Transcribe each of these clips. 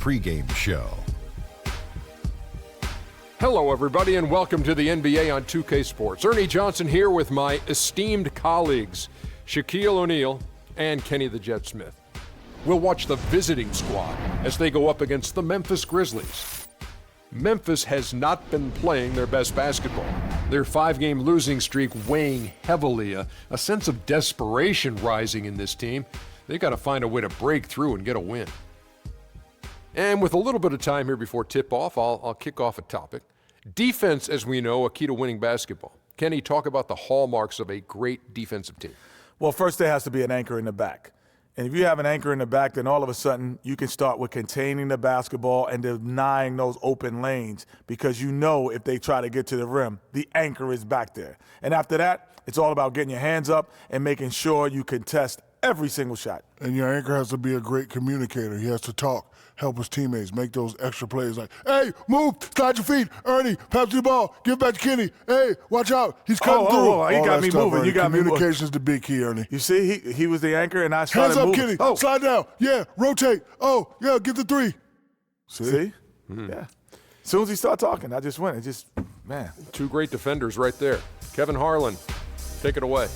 pregame show. Hello, everybody, and welcome to the NBA on 2K Sports. Ernie Johnson here with my esteemed colleagues, Shaquille O'Neal and Kenny the Jet Smith. We'll watch the visiting squad as they go up against the Memphis Grizzlies. Memphis has not been playing their best basketball. Their 5-game losing streak weighing heavily, a sense of desperation rising in this team. They've got to find a way to break through and get a win. And with a little bit of time here before tip-off, I'll kick off a topic. Defense, as we know, a key to winning basketball. Kenny, talk about the hallmarks of a great defensive team. Well, first there has to be an anchor in the back. And if you have an anchor in the back, then all of a sudden you can start with containing the basketball and denying those open lanes, because you know if they try to get to the rim, the anchor is back there. And after that, it's all about getting your hands up and making sure you contest every single shot. And your anchor has to be a great communicator. He has to talk, help his teammates, make those extra plays like, hey, move, slide your feet, Ernie, pass the ball, give it back to Kenny, hey, watch out, he's cutting through. He got me moving. You got me moving. Communication's the big key, Ernie. You see, he was the anchor, and I started moving. moving. Hands up, Kenny, slide down, yeah, rotate, oh, yeah, get the three. See? Yeah. As soon as he started talking, I just went. It just, man. Two great defenders right there. Kevin Harlan, take it away.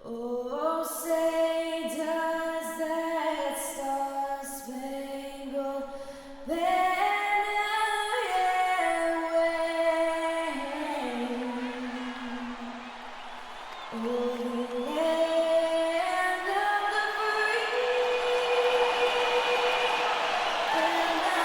Oh, say does that star-spangled banner yet wave o'er the land of the free and the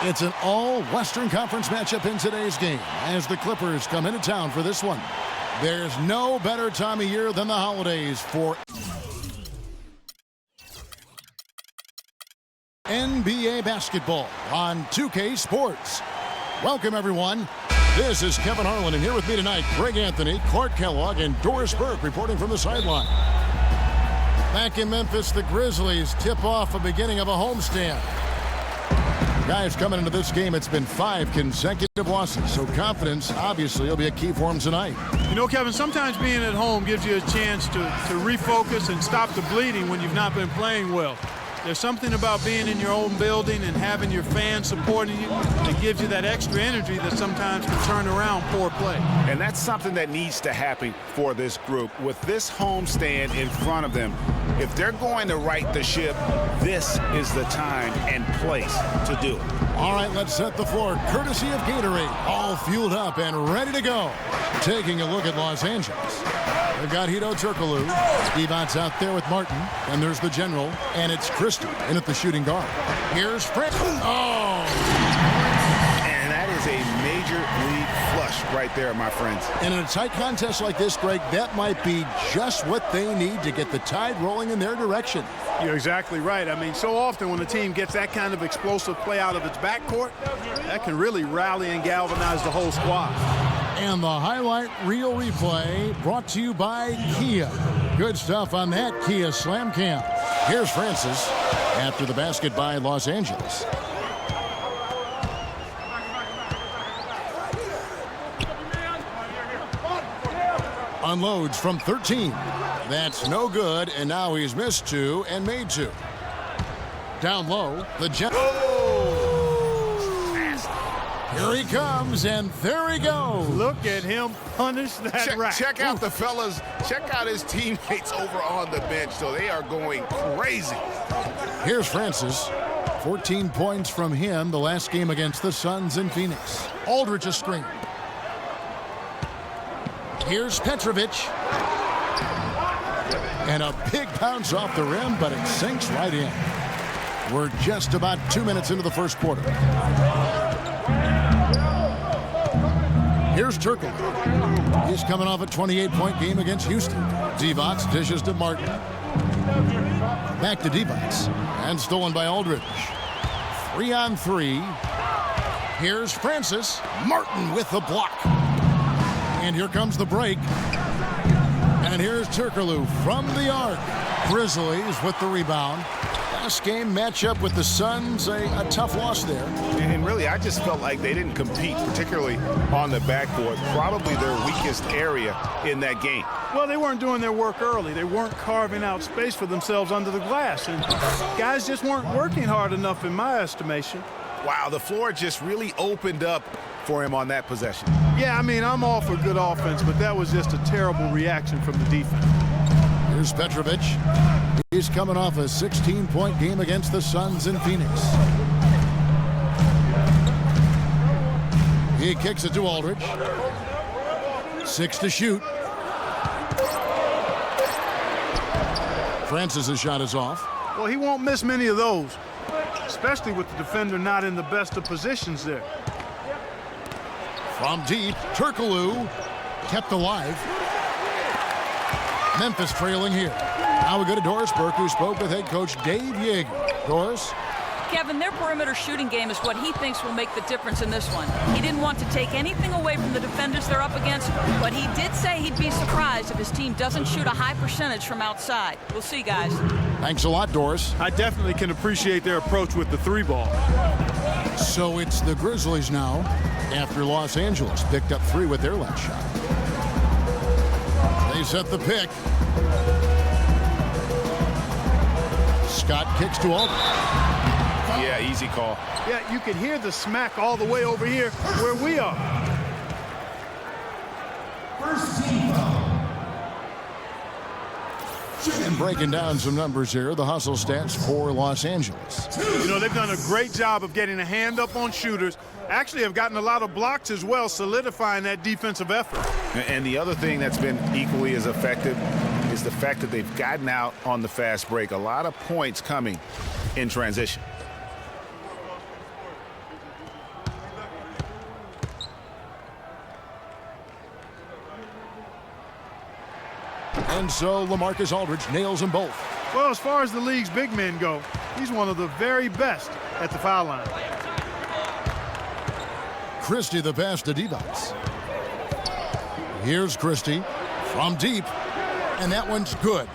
It's an all-Western Conference matchup in today's game as the Clippers come into town for this one. There's no better time of year than the holidays for NBA basketball on 2K Sports. Welcome, everyone. This is Kevin Harlan, and here with me tonight, Greg Anthony, Clark Kellogg, and Doris Burke reporting from the sideline. Back in Memphis, the Grizzlies tip off a beginning of a homestand. Guys, coming into this game, it's been 5 consecutive losses, so confidence obviously will be a key for them tonight. You know, Kevin, sometimes being at home gives you a chance to refocus and stop the bleeding when you've not been playing well. There's something about being in your own building and having your fans supporting you that gives you that extra energy that sometimes can turn around poor play. And that's something that needs to happen for this group. With this homestand in front of them, if they're going to right the ship, this is the time and place to do it. All right, let's set the floor. Courtesy of Gatorade, all fueled up and ready to go. Taking a look at Los Angeles. They've got Hito Turkoglu. Stevens out there with Martin. And there's the general. And it's Christie in at the shooting guard. Here's Fritz. Oh! And that is a major league flush right there, my friends. And in a tight contest like this, Greg, that might be just what they need to get the tide rolling in their direction. You're exactly right. I mean, so often when a team gets that kind of explosive play out of its backcourt, that can really rally and galvanize the whole squad. And the highlight reel replay brought to you by Kia. Good stuff on that Kia Slam Cam. Here's Francis after the basket by Los Angeles. Unloads from 13. That's no good, and now he's missed 2 and made 2. Down low, the Here he comes, and there he goes. Look at him punish that rack. Check out the fellas. Check out his teammates over on the bench. So they are going crazy. Here's Francis. 14 points from him the last game against the Suns in Phoenix. Aldridge a screen. Here's Petrovic. And a big bounce off the rim, but it sinks right in. We're just about 2 minutes into the first quarter. Here's Turkoglu. He's coming off a 28-point game against Houston. Divac dishes to Martin. Back to Divac. And stolen by Aldridge. 3-on-3. Here's Francis. Martin with the block. And here comes the break. And here's Turkoglu from the arc. Grizzlies with the rebound. Last game matchup with the Suns, a tough loss there. And really, I just felt like they didn't compete, particularly on the backboard. Probably their weakest area in that game. Well, they weren't doing their work early. They weren't carving out space for themselves under the glass. And guys just weren't working hard enough in my estimation. Wow, the floor just really opened up for him on that possession. Yeah, I mean, I'm all for good offense, but that was just a terrible reaction from the defense. Here's Petrovic. He's coming off a 16-point game against the Suns in Phoenix. He kicks it to Aldridge. 6 to shoot. Francis' shot is off. Well, he won't miss many of those, especially with the defender not in the best of positions there. From deep, Turkoglu kept alive. Memphis trailing here. Now we go to Doris Burke, who spoke with head coach Dave Yeager. Doris? Kevin, their perimeter shooting game is what he thinks will make the difference in this one. He didn't want to take anything away from the defenders they're up against, but he did say he'd be surprised if his team doesn't shoot a high percentage from outside. We'll see, guys. Thanks a lot, Doris. I definitely can appreciate their approach with the 3-ball. So it's the Grizzlies now, after Los Angeles picked up 3 with their last shot. They set the pick. Scott kicks to Aldridge. Yeah, easy call. Yeah, you can hear the smack all the way over here where we are. And breaking down some numbers here, the hustle stats for Los Angeles. You know, they've done a great job of getting a hand up on shooters. Actually have gotten a lot of blocks as well, solidifying that defensive effort. And the other thing that's been equally as effective is the fact that they've gotten out on the fast break. A lot of points coming in transition. And so Lemarcus Aldridge nails them both. Well, as far as the league's big men go, he's one of the very best at the foul line. Christie the pass to Divac. Here's Christie from deep, and that one's good.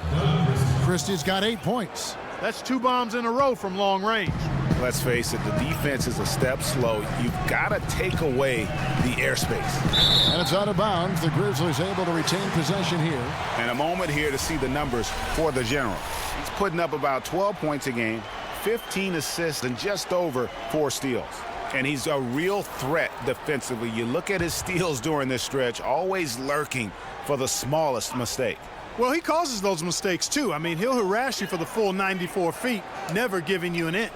Christie's got 8 points. That's 2 bombs in a row from long range. Let's face it, the defense is a step slow. You've got to take away the airspace. And it's out of bounds. The Grizzlies able to retain possession here. And a moment here to see the numbers for the General. He's putting up about 12 points a game, 15 assists, and just over 4 steals. And he's a real threat defensively. You look at his steals during this stretch, always lurking for the smallest mistake. Well, he causes those mistakes, too. I mean, he'll harass you for the full 94 feet, never giving you an inch.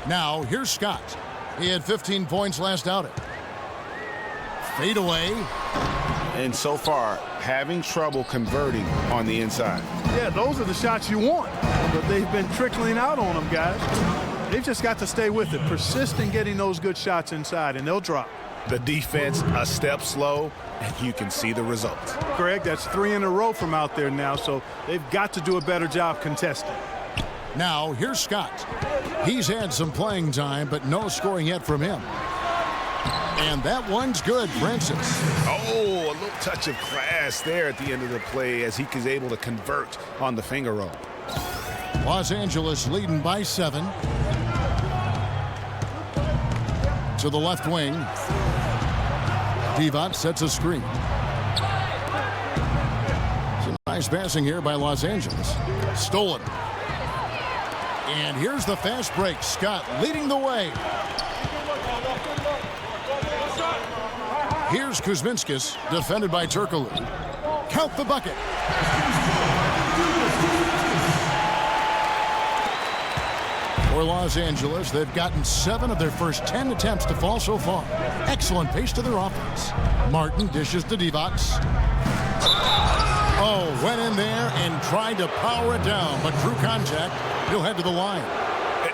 Now, here's Scott. He had 15 points last outing. Fade away. And so far, having trouble converting on the inside. Yeah, those are the shots you want, but they've been trickling out on them, guys. They've just got to stay with it, persist in getting those good shots inside, and they'll drop. The defense a step slow, and you can see the results. Greg, that's 3 in a row from out there now, so they've got to do a better job contesting. Now, here's Scott. He's had some playing time, but no scoring yet from him. And that one's good, Francis. Oh, a little touch of class there at the end of the play as he is able to convert on the finger roll. Los Angeles leading by 7. To the left wing. Divac sets a screen. Some nice passing here by Los Angeles. Stolen. And here's the fast break. Scott leading the way. Here's Kuzminskis, defended by Turkoglu. Count the bucket. For Los Angeles, they've gotten 7 of their first 10 attempts to fall so far. Excellent pace to their offense. Martin dishes to Divac. Oh, went in there and tried to power it down, but through contact, he'll head to the line.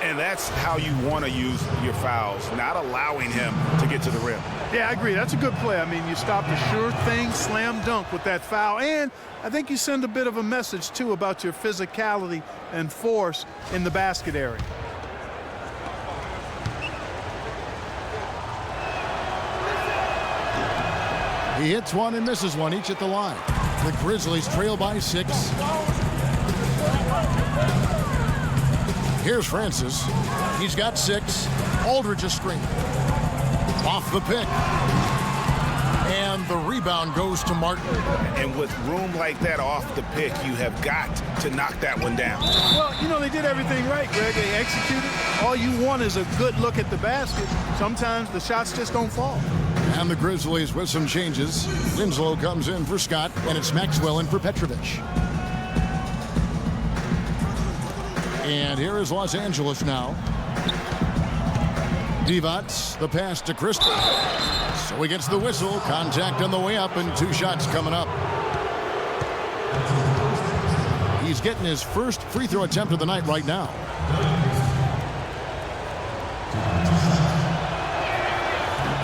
And that's how you want to use your fouls, not allowing him to get to the rim. Yeah, I agree. That's a good play. I mean, you stop the sure thing, slam dunk with that foul. And I think you send a bit of a message, too, about your physicality and force in the basket area. He hits one and misses one, each at the line. The Grizzlies trail by 6. Here's Francis. He's got 6. Aldridge a screen. Off the pick. And the rebound goes to Martin. And with room like that off the pick, you have got to knock that one down. Well, you know, they did everything right, Greg. They executed. All you want is a good look at the basket. Sometimes the shots just don't fall. And the Grizzlies with some changes. Winslow comes in for Scott, and it's Maxwell in for Petrovic. And here is Los Angeles now. Divac, the pass to Christie. So he gets the whistle. Contact on the way up, and 2 shots coming up. He's getting his first free throw attempt of the night right now.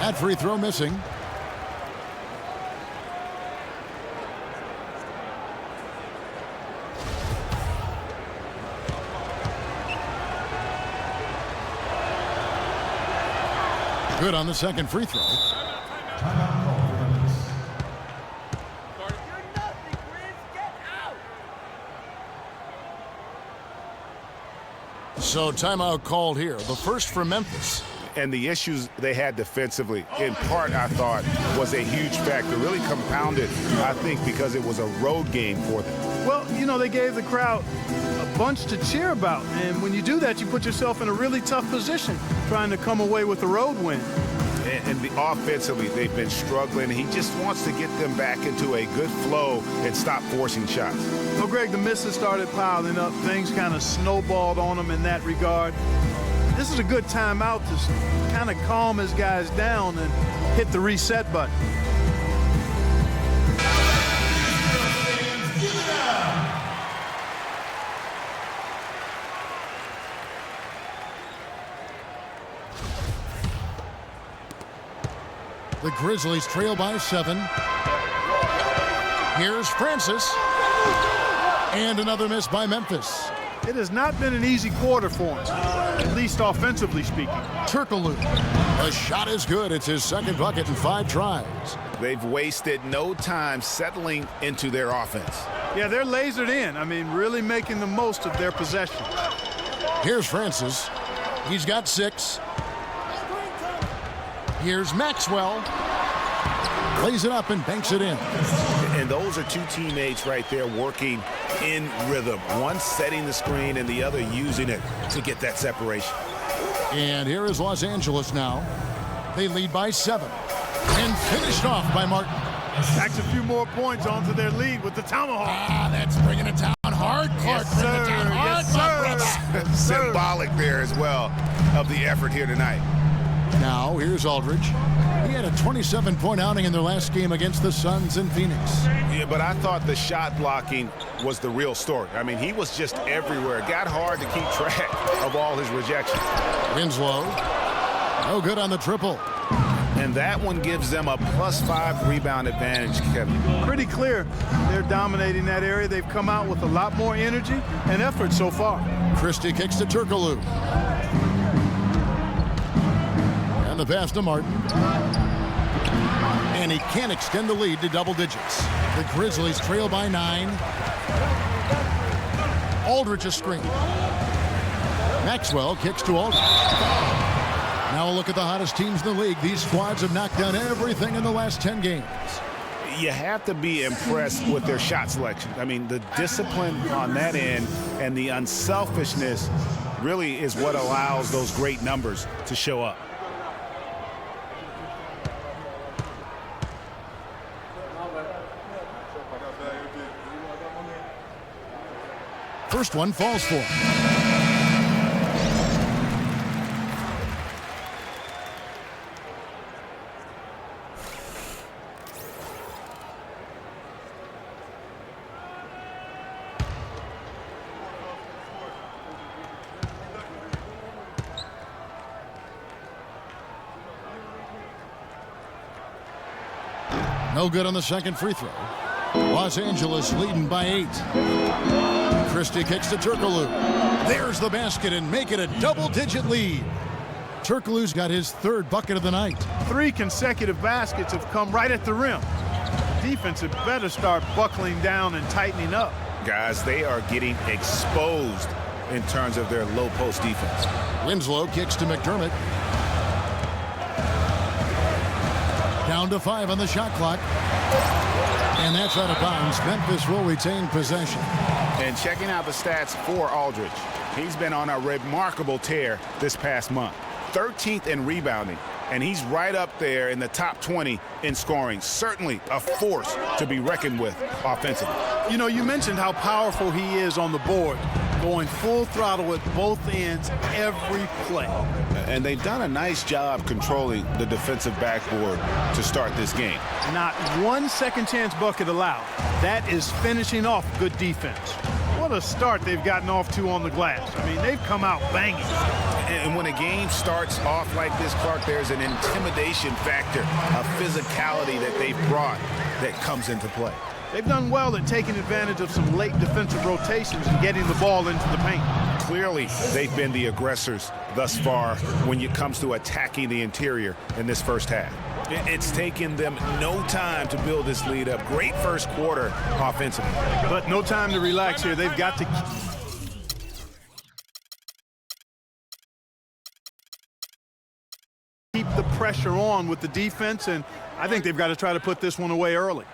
That free throw missing. Good on the second free throw. So timeout called here. The first for Memphis. And the issues they had defensively, in part, I thought, was a huge factor. Really compounded, I think, because it was a road game for them. Well, you know, they gave the crowd a bunch to cheer about. And when you do that, you put yourself in a really tough position trying to come away with the road win. And offensively, they've been struggling. He just wants to get them back into a good flow and stop forcing shots. Well, Greg, the misses started piling up. Things kind of snowballed on him in that regard. This is a good timeout to kind of calm his guys down and hit the reset button. The Grizzlies trail by 7. Here's Francis. And another miss by Memphis. It has not been an easy quarter for him, at least offensively speaking. Turkoglu. The shot is good. It's his second bucket in 5 tries. They've wasted no time settling into their offense. Yeah, they're lasered in. I mean, really making the most of their possession. Here's Francis. He's got 6. Here's Maxwell. Lays it up and banks it in. And those are 2 teammates right there working in rhythm. One setting the screen and the other using it to get that separation. And here is Los Angeles now. They lead by 7. And finished off by Martin. Stacks a few more points onto their lead with the tomahawk. Ah, that's bringing it down hard, Clark. Yes, sir. Yes, sir. Yes, sir. Symbolic there as well of the effort here tonight. Now, here's Aldridge. He had a 27-point outing in their last game against the Suns in Phoenix. Yeah, but I thought the shot blocking was the real story. I mean, he was just everywhere. It got hard to keep track of all his rejections. Winslow. No good on the triple. And that one gives them a +5 rebound advantage, Kevin. Pretty clear. They're dominating that area. They've come out with a lot more energy and effort so far. Christie kicks to Turkoglu. And the pass to Martin. And he can't extend the lead to double digits. The Grizzlies trail by 9. Aldridge a screen. Maxwell kicks to Aldridge. Now a look at the hottest teams in the league. These squads have knocked down everything in the last 10 games. You have to be impressed with their shot selection. I mean, the discipline on that end and the unselfishness really is what allows those great numbers to show up. First one falls for him. No good on the second free throw. Los Angeles leading by 8. Christie kicks to Turkoglu. There's the basket and make it a double-digit lead. Turkoglu's got his 3rd bucket of the night. 3 consecutive baskets have come right at the rim. defense had better start buckling down and tightening up. Guys, they are getting exposed in terms of their low post defense. Winslow kicks to McDermott. Down to 5 on the shot clock. And that's out of bounds. Memphis will retain possession. And checking out the stats for Aldridge, he's been on a remarkable tear this past month. 13th in rebounding, and he's right up there in the top 20 in scoring. Certainly a force to be reckoned with offensively. You know, you mentioned how powerful he is on the board, going full throttle at both ends every play. And they've done a nice job controlling the defensive backboard to start this game. Not one second chance bucket allowed. That is finishing off good defense. What a start they've gotten off to on the glass. I mean, they've come out banging. And when a game starts off like this, Clark, there's an intimidation factor, a physicality that they've brought that comes into play. They've done well at taking advantage of some late defensive rotations and getting the ball into the paint. Clearly, they've been the aggressors thus far when it comes to attacking the interior in this first half. It's taken them no time to build this lead up. Great first quarter offensively. But no time to relax here. They've got to keep the pressure on with the defense, and I think they've got to try to put this one away early.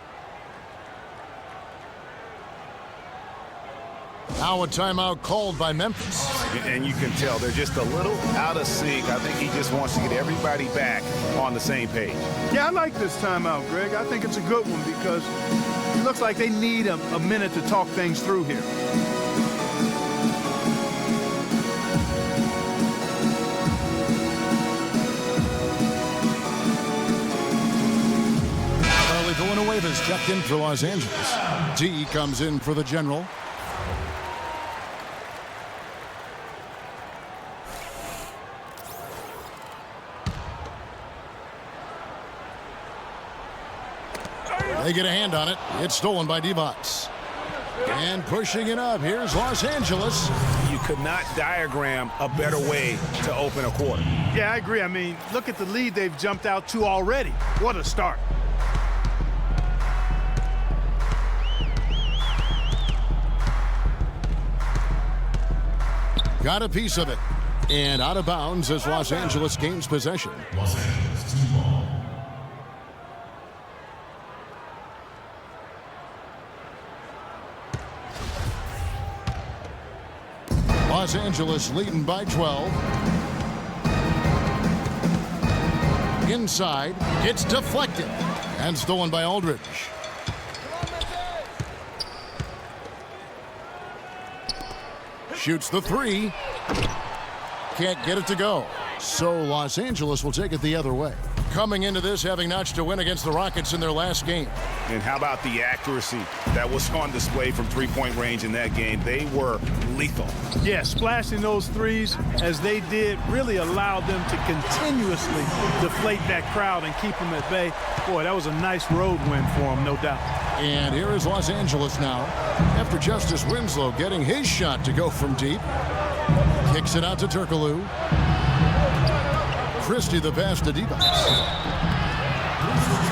Now a timeout called by Memphis. And you can tell they're just a little out of sync. I think he just wants to get everybody back on the same page. Yeah, I like this timeout, Greg. I think it's a good one because it looks like they need a minute to talk things through here. Charlie Villanueva's checked in for Los Angeles. D comes in for the General. They get a hand on it. It's stolen by Divac. And pushing it up, here's Los Angeles. You could not diagram a better way to open a quarter. Yeah, I agree. I mean, look at the lead they've jumped out to already. What a start. Got a piece of it. And out of bounds as Los Angeles gains possession. Los Angeles leading by 12. Inside, it's deflected and stolen by Aldridge. Shoots the three. Can't get it to go. So Los Angeles will take it the other way. Coming into this having notched a win against the Rockets in their last game. And how about the accuracy that was on display from three-point range in that game? They were lethal. Yeah, splashing those threes as they did really allowed them to continuously deflate that crowd and keep them at bay. Boy, that was a nice road win for them, no doubt. And here is Los Angeles now after Justice Winslow getting his shot to go from deep. Kicks it out to Turkoglu. Christie the pass to Divac.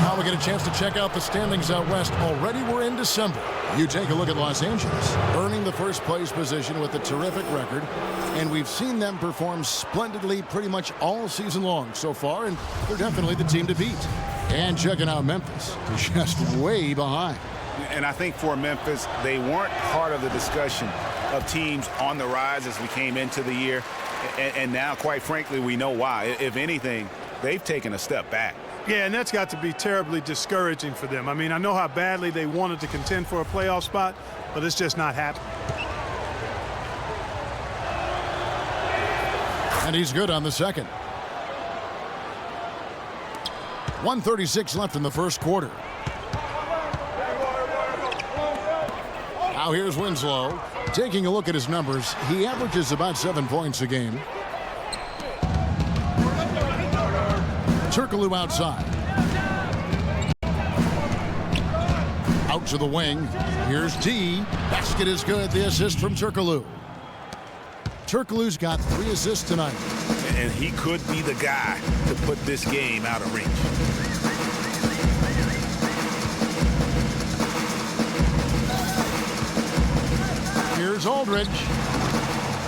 Now we get a chance to check out the standings out west. Already we're in December. You take a look at Los Angeles, earning the first place position with a terrific record. And we've seen them perform splendidly pretty much all season long so far, and they're definitely the team to beat. And checking out Memphis, just way behind. And I think for Memphis, they weren't part of the discussion of teams on the rise as we came into the year. And now, quite frankly, we know why. If anything, they've taken a step back. Yeah, and that's got to be terribly discouraging for them. I mean, I know how badly they wanted to contend for a playoff spot, but it's just not happening. And he's good on the second. 1:36 left in the first quarter. Now here's Winslow. Taking a look at his numbers, he averages about 7 points a game. Turkoglu outside. Out to the wing. Here's D. Basket is good. The assist from Turkoglu. Turkoglu's got 3 assists tonight. And he could be the guy to put this game out of reach. Here's Aldridge.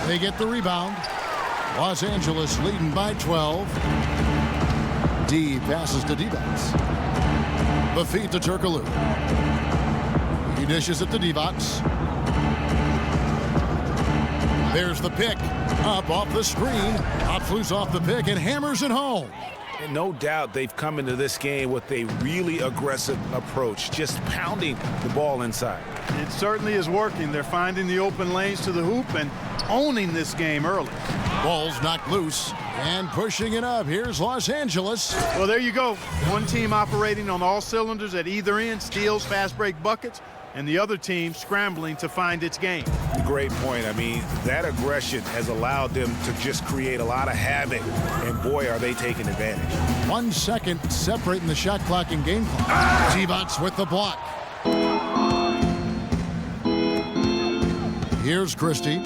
They get the rebound. Los Angeles leading by 12. D passes to D-Box. The feed to Turkoglu. He dishes it to D-Box. There's the pick. Up off the screen. Outflews off the pick and hammers it home. And no doubt they've come into this game with a really aggressive approach, just pounding the ball inside. It certainly is working. They're finding the open lanes to the hoop and owning this game early. Ball's knocked loose and pushing it up. Here's Los Angeles. Well, there you go. One team operating on all cylinders at either end, steals, fast break buckets, and the other team scrambling to find its game. Great point. I mean, that aggression has allowed them to just create a lot of havoc, and boy, are they taking advantage. 1 second separating the shot clock and game clock. T-Bots with the block. Here's Christie.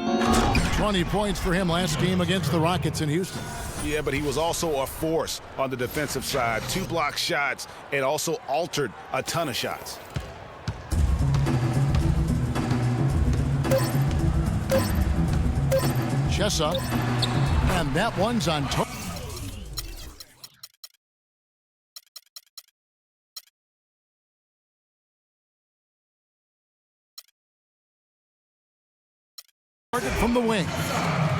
20 points for him last game against the Rockets in Houston. Yeah, but he was also a force on the defensive side. 2 block shots and also altered a ton of shots. Chessa. And that one's on top. From the wing.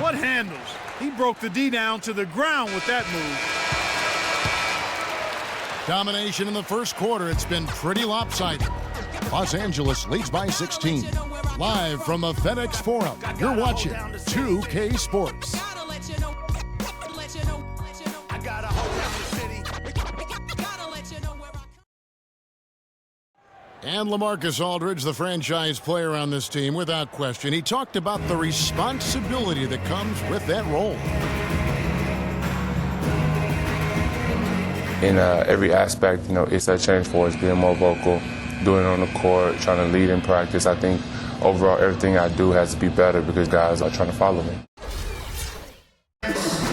What handles? He broke the D down to the ground with that move. Domination in the first quarter. It's been pretty lopsided. Los Angeles leads by 16. Live from the FedEx Forum, you're watching 2K Sports. And Lemarcus Aldridge, the franchise player on this team, without question. He talked about the responsibility that comes with that role. In every aspect, it's a change for us, being more vocal, doing it on the court, trying to lead in practice. I think overall everything I do has to be better because guys are trying to follow me.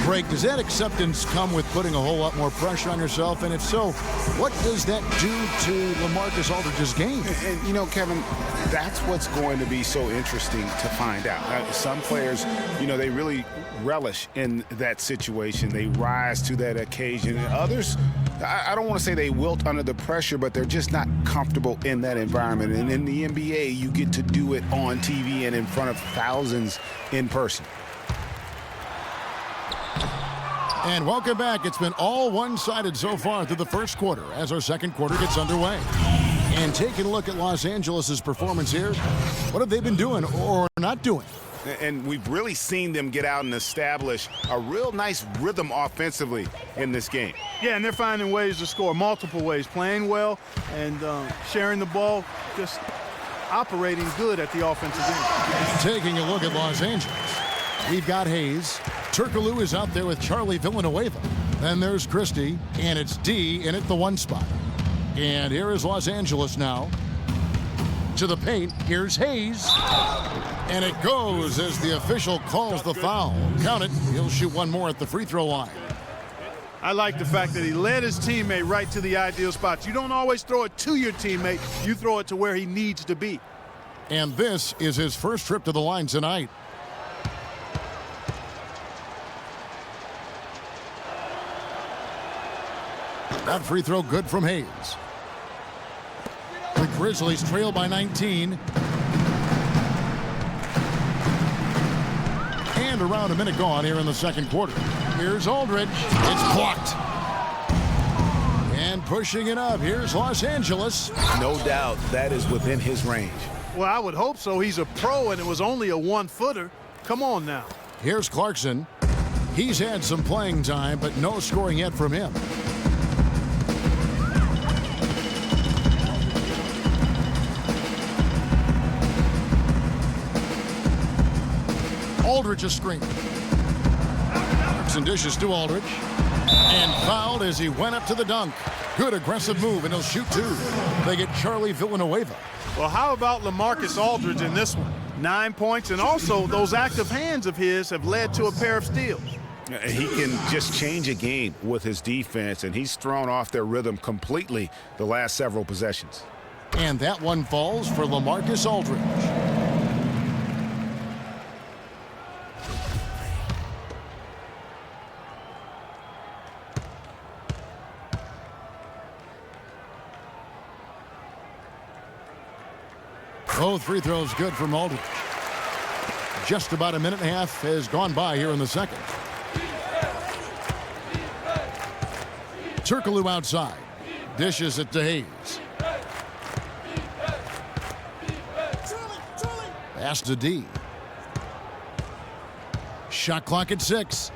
Greg, does that acceptance come with putting a whole lot more pressure on yourself? And if so, what does that do to Lemarcus Aldridge's game? And Kevin, that's what's going to be so interesting to find out. Some players, they really relish in that situation. They rise to that occasion. And others, I don't want to say they wilt under the pressure, but they're just not comfortable in that environment. And in the NBA, you get to do it on TV and in front of thousands in person. And welcome back. It's been all one-sided so far through the first quarter as our second quarter gets underway. And taking a look at Los Angeles' performance here, what have they been doing or not doing? And we've really seen them get out and establish a real nice rhythm offensively in this game. Yeah, and they're finding ways to score multiple ways, playing well and sharing the ball, just operating good at the offensive end. Taking a look at Los Angeles, we've got Hayes. Turkoglu is out there with Charlie Villanueva. Then there's Christie, and it's D in at the 1 spot. And here is Los Angeles now. To the paint, here's Hayes. And it goes as the official calls the foul. Count it, he'll shoot one more at the free throw line. I like the fact that he led his teammate right to the ideal spots. You don't always throw it to your teammate, you throw it to where he needs to be. And this is his first trip to the line tonight. That free throw good from Hayes. The Grizzlies trail by 19. And around a minute gone here in the second quarter. Here's Aldridge. It's blocked. And pushing it up. Here's Los Angeles. No doubt that is within his range. Well, I would hope so. He's a pro, and it was only a 1-footer. Come on now. Here's Clarkson. He's had some playing time, but no scoring yet from him. Aldridge a screen. And dishes to Aldridge. And fouled as he went up to the dunk. Good aggressive move, and he'll shoot 2. They get Charlie Villanueva. Well, how about Lemarcus Aldridge in this one? 9 points, and also those active hands of his have led to a pair of steals. He can just change a game with his defense, and he's thrown off their rhythm completely the last several possessions. And that one falls for Lemarcus Aldridge. Both free throws good from Aldridge. Just about a minute and a half has gone by here in the second. Turkoglu outside. Dishes it to Hayes. Pass to D. Shot clock at 6.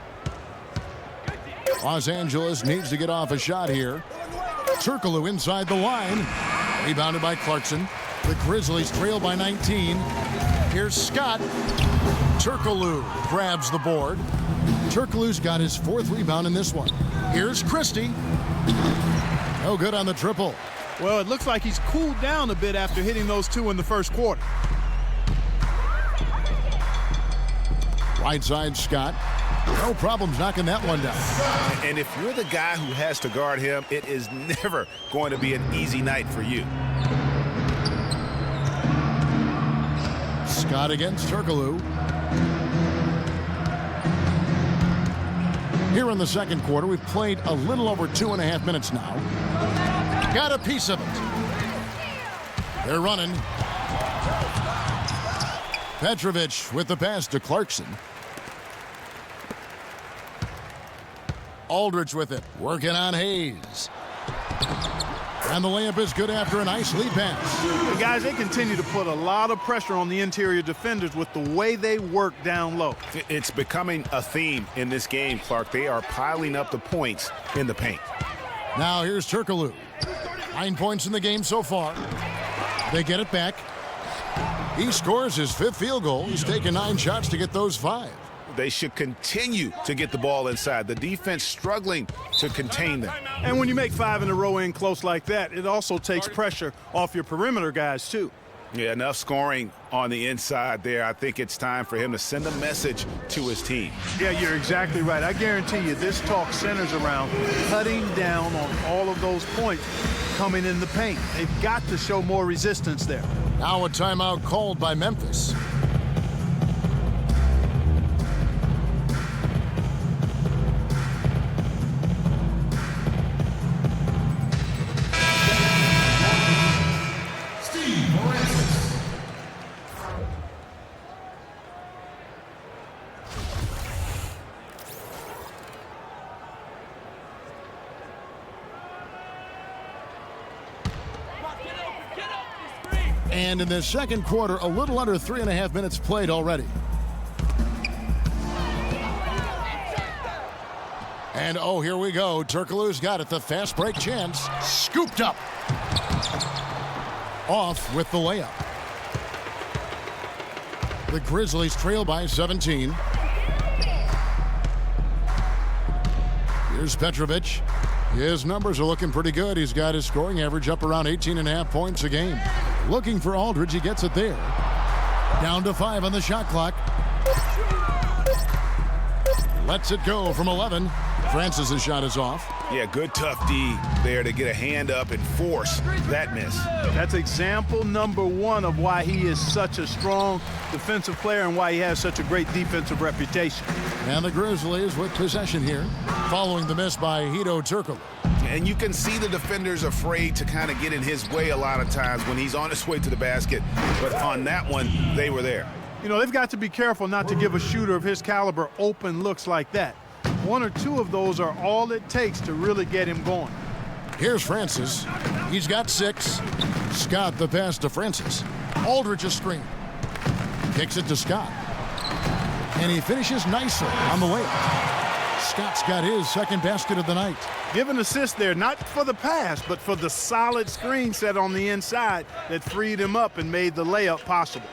Los Angeles needs to get off a shot here. Turkoglu inside the line. Rebounded by Clarkson. The Grizzlies trail by 19. Here's Scott. Turkoglu grabs the board. Turkoglu's got his 4th rebound in this one. Here's Christie. No good on the triple. Well, it looks like he's cooled down a bit after hitting those 2 in the first quarter. Right side, Scott. No problems knocking that one down. And if you're the guy who has to guard him, it is never going to be an easy night for you. Scott against Turkoglu. Here in the second quarter, we've played a little over 2.5 minutes now. Got a piece of it. They're running. Petrovic with the pass to Clarkson. Aldridge with it, working on Hayes. And the layup is good after a nice lead pass. Guys, they continue to put a lot of pressure on the interior defenders with the way they work down low. It's becoming a theme in this game, Clark. They are piling up the points in the paint. Now here's Turkoglu. 9 points in the game so far. They get it back. He scores his 5th field goal. He's taken 9 shots to get those 5. They should continue to get the ball inside. The defense struggling to contain them. And when you make 5 in a row in close like that, it also takes pressure off your perimeter guys, too. Yeah, enough scoring on the inside there. I think it's time for him to send a message to his team. Yeah, you're exactly right. I guarantee you this talk centers around cutting down on all of those points coming in the paint. They've got to show more resistance there. Now a timeout called by Memphis. And in the second quarter, a little under 3.5 minutes played already. And oh, here we go. Turkoglu's got it. The fast break chance. Scooped up. Off with the layup. The Grizzlies trail by 17. Here's Petrovic. His numbers are looking pretty good. He's got his scoring average up around 18.5 points a game. Looking for Aldridge. He gets it there. Down to 5 on the shot clock. Lets it go from 11. Francis's shot is off. Yeah, good tough D there to get a hand up and force that miss. That's example number 1 of why he is such a strong defensive player and why he has such a great defensive reputation. And the Grizzlies with possession here, following the miss by Hedo Turkoglu. And you can see the defenders afraid to kind of get in his way a lot of times when he's on his way to the basket. But on that one, they were there. You know, they've got to be careful not to give a shooter of his caliber open looks like that. 1 or 2 of those are all it takes to really get him going. Here's Francis. He's got 6. Scott the pass to Francis. Aldridge a screen. Kicks it to Scott. And he finishes nicely on the layup. Scott's got his second basket of the night. Give an assist there, not for the pass, but for the solid screen set on the inside that freed him up and made the layup possible.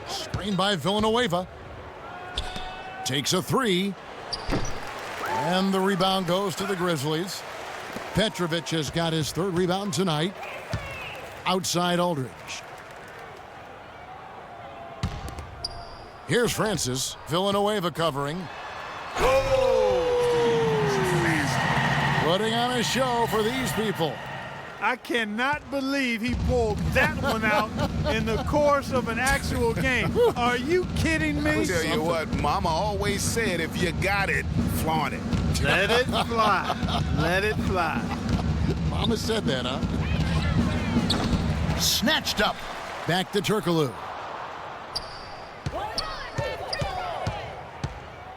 Screen by Villanueva. Takes a 3. And the rebound goes to the Grizzlies. Petrovic has got his 3rd rebound tonight. Outside Aldridge. Here's Francis. Villanueva covering. Putting on a show for these people. I cannot believe he pulled that one out in the course of an actual game. Are you kidding me? I'll tell you what, Mama always said, if you got it, flaunt it. Let it fly. Let it fly. Mama said that, huh? Snatched up. Back to Turkoglu.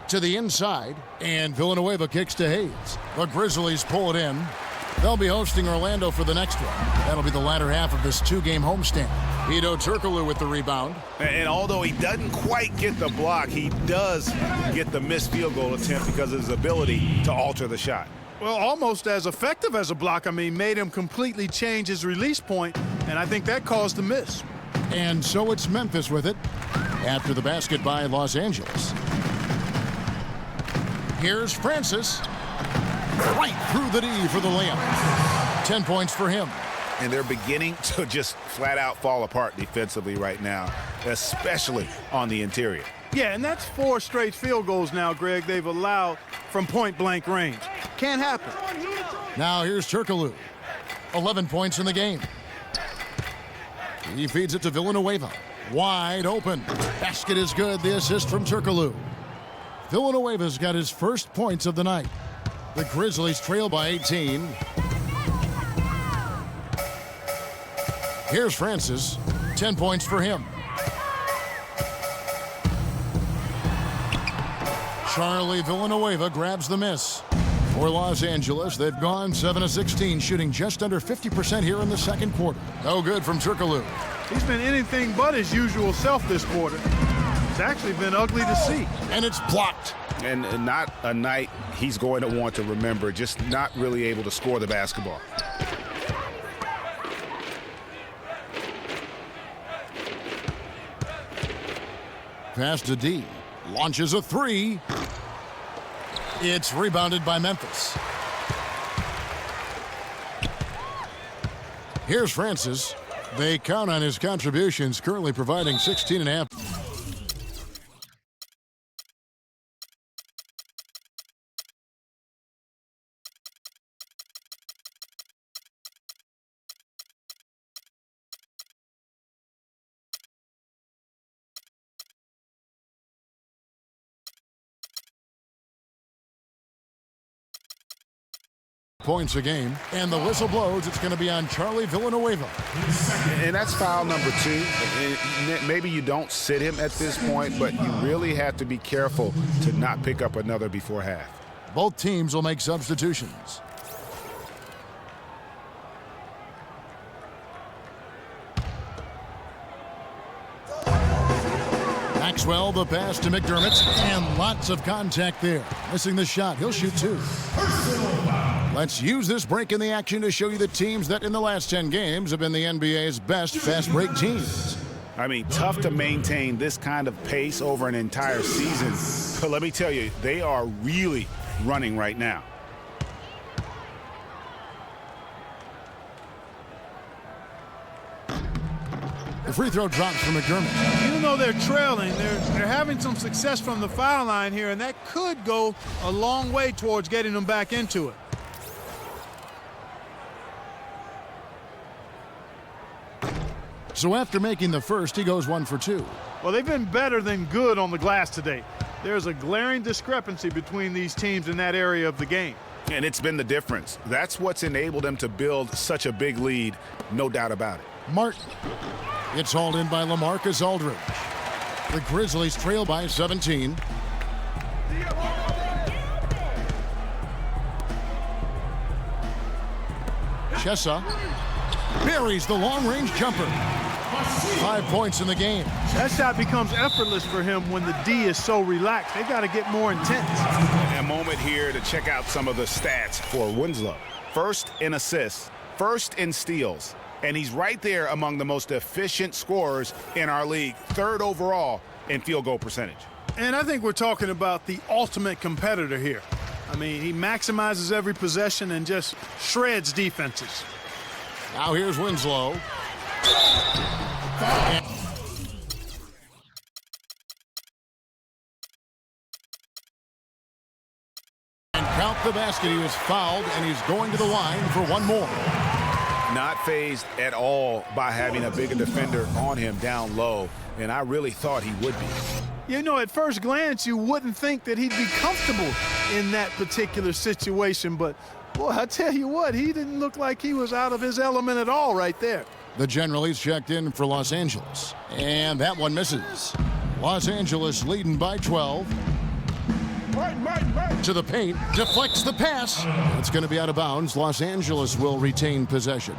To the inside, and Villanueva kicks to Hayes. The Grizzlies pull it in. They'll be hosting Orlando for the next one. That'll be the latter half of this two-game homestand. Hedo Turkoglu with the rebound. And although he doesn't quite get the block, he does get the missed field goal attempt because of his ability to alter the shot. Well, almost as effective as a block. I mean, made him completely change his release point, and I think that caused the miss. And so it's Memphis with it after the basket by Los Angeles. Here's Francis. Right through the D for the layup. 10 points for him. And they're beginning to just flat out fall apart defensively right now, especially on the interior. Yeah, and that's 4 straight field goals now, Greg, they've allowed from point-blank range. Can't happen. Now here's Turkoglu. 11 points in the game. He feeds it to Villanueva. Wide open. Basket is good. The assist from Turkoglu. Villanueva's got his first points of the night. The Grizzlies trail by 18. Here's Francis. 10 points for him. Charlie Villanueva grabs the miss. For Los Angeles, they've gone 7 of 16, shooting just under 50% here in the second quarter. No good from Turkoglu. He's been anything but his usual self this quarter. It's actually been ugly to see. And it's blocked. And not a night he's going to want to remember, just not really able to score the basketball. Pass to D. Launches a three. It's rebounded by Memphis. Here's Francis. They count on his contributions, currently providing 16.5. Points a game, and the whistle blows. It's going to be on Charlie Villanueva. And that's foul number 2. Maybe you don't sit him at this point, but you really have to be careful to not pick up another before half. Both teams will make substitutions. Maxwell, the pass to McDermott, and lots of contact there. Missing the shot. He'll shoot 2. Let's use this break in the action to show you the teams that in the last 10 games have been the NBA's best fast break teams. I mean, tough to maintain this kind of pace over an entire season. But let me tell you, they are really running right now. The free throw drops from McDermott. Even though they're trailing, they're having some success from the foul line here, and that could go a long way towards getting them back into it. So after making the first, he goes 1 for 2. Well, they've been better than good on the glass today. There's a glaring discrepancy between these teams in that area of the game. And it's been the difference. That's what's enabled them to build such a big lead, no doubt about it. Martin. It's hauled in by Lemarcus Aldridge. The Grizzlies trail by 17. Chessa buries the long-range jumper. 5 points in the game. That shot becomes effortless for him when the D is so relaxed. They got to get more intense. A moment here to check out some of the stats for Winslow. First in assists, first in steals, and he's right there among the most efficient scorers in our league, 3rd overall in field goal percentage. And I think we're talking about the ultimate competitor here. I mean, he maximizes every possession and just shreds defenses. Now here's Winslow. And count the basket. He was fouled, and he's going to the line for one more. Not fazed at all by having a bigger defender on him down low, and I really thought he would be. You know, at first glance, you wouldn't think that he'd be comfortable in that particular situation, but Boy, I tell you what, he didn't look like he was out of his element at all right there. The general, he's checked in for Los Angeles. And that one misses. Los Angeles leading by 12. To the paint, deflects the pass. It's going to be out of bounds. Los Angeles will retain possession.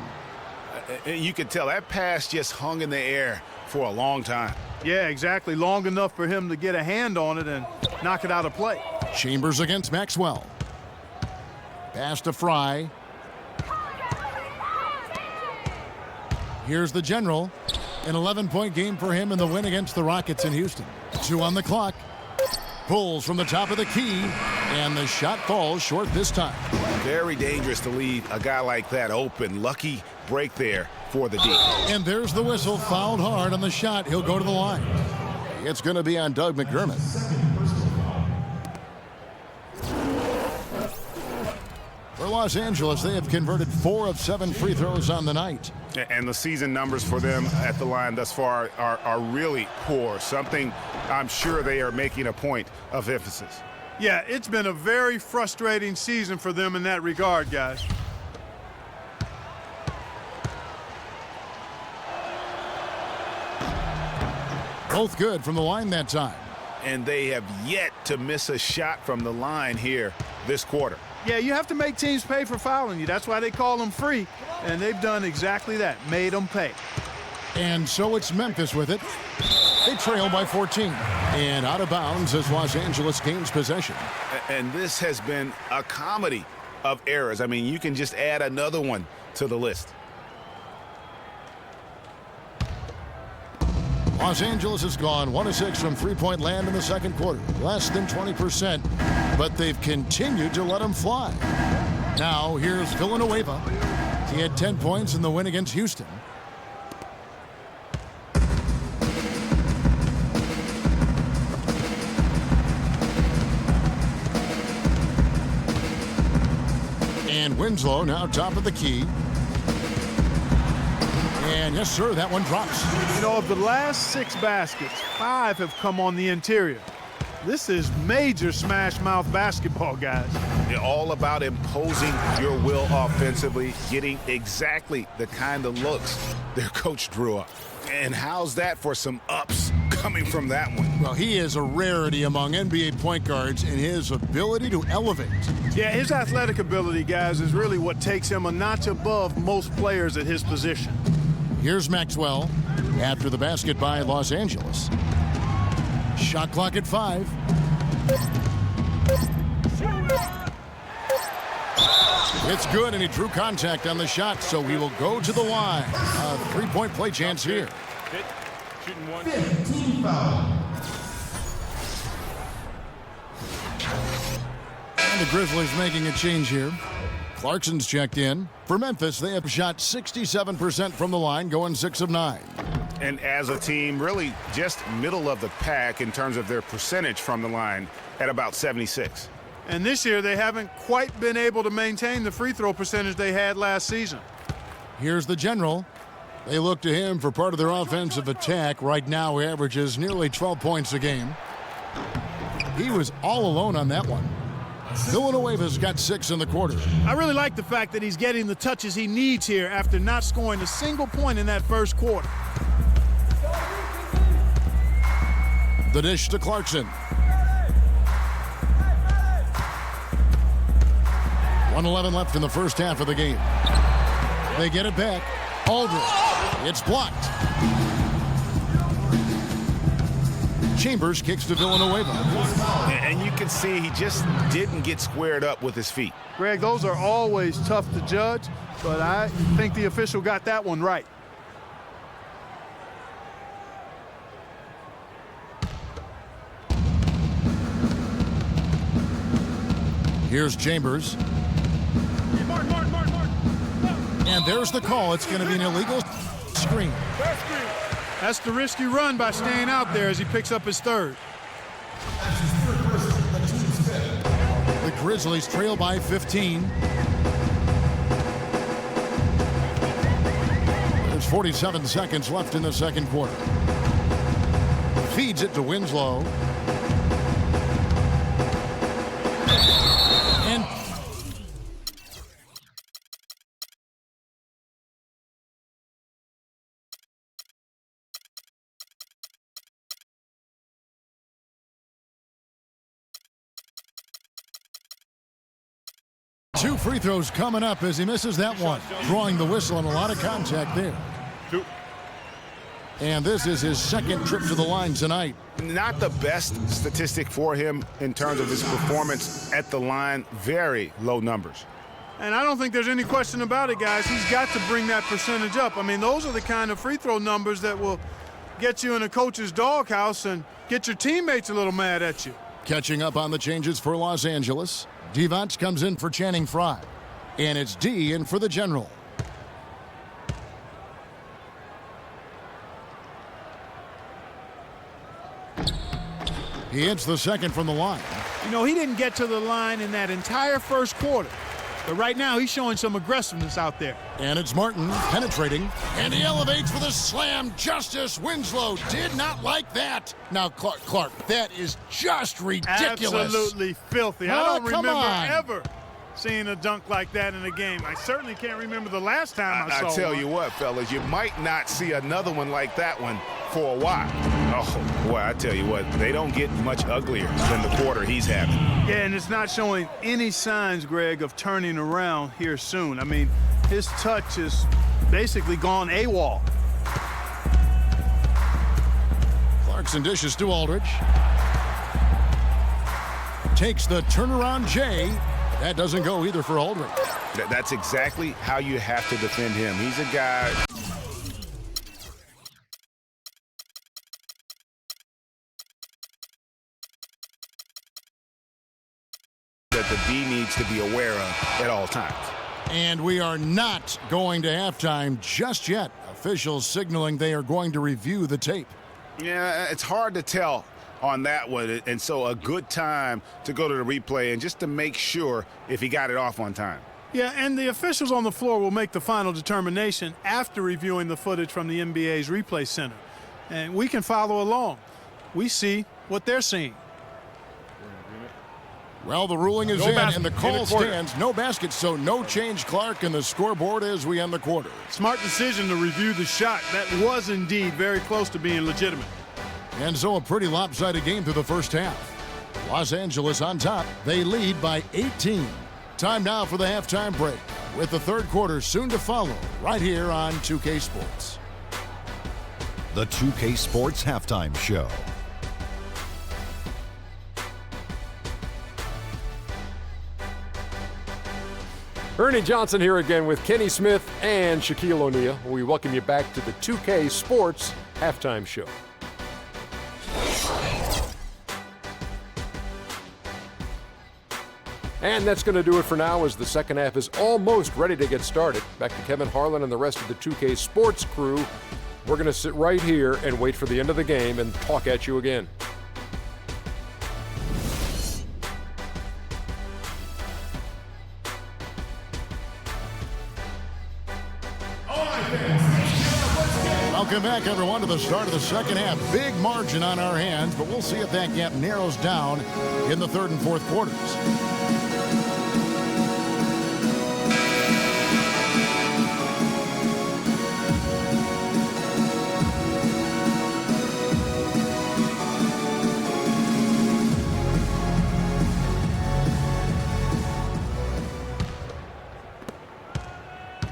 You could tell that pass just hung in the air for a long time. Yeah, exactly. Long enough for him to get a hand on it and knock it out of play. Chambers against Maxwell. Pass to Fry. Here's the general. An 11-point game for him in the win against the Rockets in Houston. 2 on the clock. Pulls from the top of the key, and the shot falls short this time. Very dangerous to leave a guy like that open. Lucky break there for the D. And there's the whistle. Fouled hard on the shot. He'll go to the line. It's going to be on Doug McDermott. For Los Angeles, they have converted 4 of 7 free throws on the night. And the season numbers for them at the line thus far are really poor. Something I'm sure they are making a point of emphasis. Yeah, it's been a very frustrating season for them in that regard, guys. Both good from the line that time. And they have yet to miss a shot from the line here this quarter. Yeah, you have to make teams pay for fouling you. That's why they call them free. And they've done exactly that, made them pay. And so it's Memphis with it. They trail by 14. And out of bounds as Los Angeles gains possession. And this has been a comedy of errors. I mean, you can just add another one to the list. Los Angeles has gone 1 of 6 from three-point land in the second quarter. Less than 20%, but they've continued to let them fly. Now, here's Villanueva. He had 10 points in the win against Houston. And Winslow now top of the key. And yes, sir, that one drops. You know, of the last 6 baskets, 5 have come on the interior. This is major smash mouth basketball, guys. They're all about imposing your will offensively, getting exactly the kind of looks their coach drew up. And how's that for some ups coming from that one? Well, he is a rarity among NBA point guards in his ability to elevate. Yeah, his athletic ability, guys, is really what takes him a notch above most players at his position. Here's Maxwell after the basket by Los Angeles. Shot clock at 5. It's good, and he drew contact on the shot, so he will go to the line. A 3-point play chance here. Shooting one. 15 foul. And the Grizzlies making a change here. Clarkson's checked in. For Memphis, they have shot 67% from the line, going 6 of 9. And as a team, really just middle of the pack in terms of their percentage from the line at about 76. And this year, they haven't quite been able to maintain the free throw percentage they had last season. Here's the general. They look to him for part of their offensive attack. Right now, he averages nearly 12 points a game. He was all alone on that one. Villanueva's got 6 in the quarter. I really like the fact that he's getting the touches he needs here after not scoring a single point in that first quarter. The dish to Clarkson. 1:11 left in the first half of the game. They get it back. Aldridge. It's blocked. Chambers kicks to Villanueva. And you can see he just didn't get squared up with his feet. Greg, those are always tough to judge, but I think the official got that one right. Here's Chambers. And there's the call. It's going to be an illegal screen. That's the risky run by staying out there as he picks up his third. The Grizzlies trail by 15. There's 47 seconds left in the second quarter. Feeds it to Winslow. 2 free throws coming up as he misses that one. Drawing the whistle and a lot of contact there. And this is his second trip to the line tonight. Not the best statistic for him in terms of his performance at the line. Very low numbers. And I don't think there's any question about it, guys. He's got to bring that percentage up. I mean, those are the kind of free throw numbers that will get you in a coach's doghouse and get your teammates a little mad at you. Catching up on the changes for Los Angeles. Divac comes in for Channing Frye. And it's D in for the General. He hits the second from the line. You know, he didn't get to the line in that entire first quarter. But right now, he's showing some aggressiveness out there. And it's Martin penetrating. And he elevates for the slam. Justice Winslow did not like that. Now, Clark, that is just ridiculous. Absolutely filthy. I don't come remember on. ever seeing a dunk like that in a game. I certainly can't remember the last time I saw I tell one. you what, fellas, you might not see another one like that one for a while. Oh, boy, I tell you what, they don't get much uglier than the quarter he's having. Yeah, and it's not showing any signs, Greg, of turning around here soon. I mean, his touch is basically gone AWOL. Clarkson dishes to Aldridge. Takes the turnaround J. That doesn't go either for Aldridge. That's exactly how you have to defend him. He's a guy. That the D needs to be aware of at all times. And we are not going to halftime just yet. Officials signaling they are going to review the tape. Yeah, it's hard to tell on that one, and so a good time to go to the replay and just to make sure if he got it off on time. Yeah, and the officials on the floor will make the final determination after reviewing the footage from the NBA's replay center. And we can follow along. We see what they're seeing. Well, the ruling is No in, basket and the in the call quarter. stands. No basket, so no change, Clark, and the scoreboard as we end the quarter. Smart decision to review the shot. That was indeed very close to being legitimate. And so a pretty lopsided game through the first half. Los Angeles on top. They lead by 18. Time now for the halftime break, with the third quarter soon to follow right here on 2K Sports. The 2K Sports Halftime Show. Ernie Johnson here again with Kenny Smith and Shaquille O'Neal. We welcome you back to the 2K Sports Halftime Show. And that's going to do it for now as the second half is almost ready to get started. Back to Kevin Harlan and the rest of the 2K Sports crew. We're going to sit right here and wait for the end of the game and talk at you again. Welcome back, everyone, to the start of the second half. Big margin on our hands, but we'll see if that gap narrows down in the third and fourth quarters.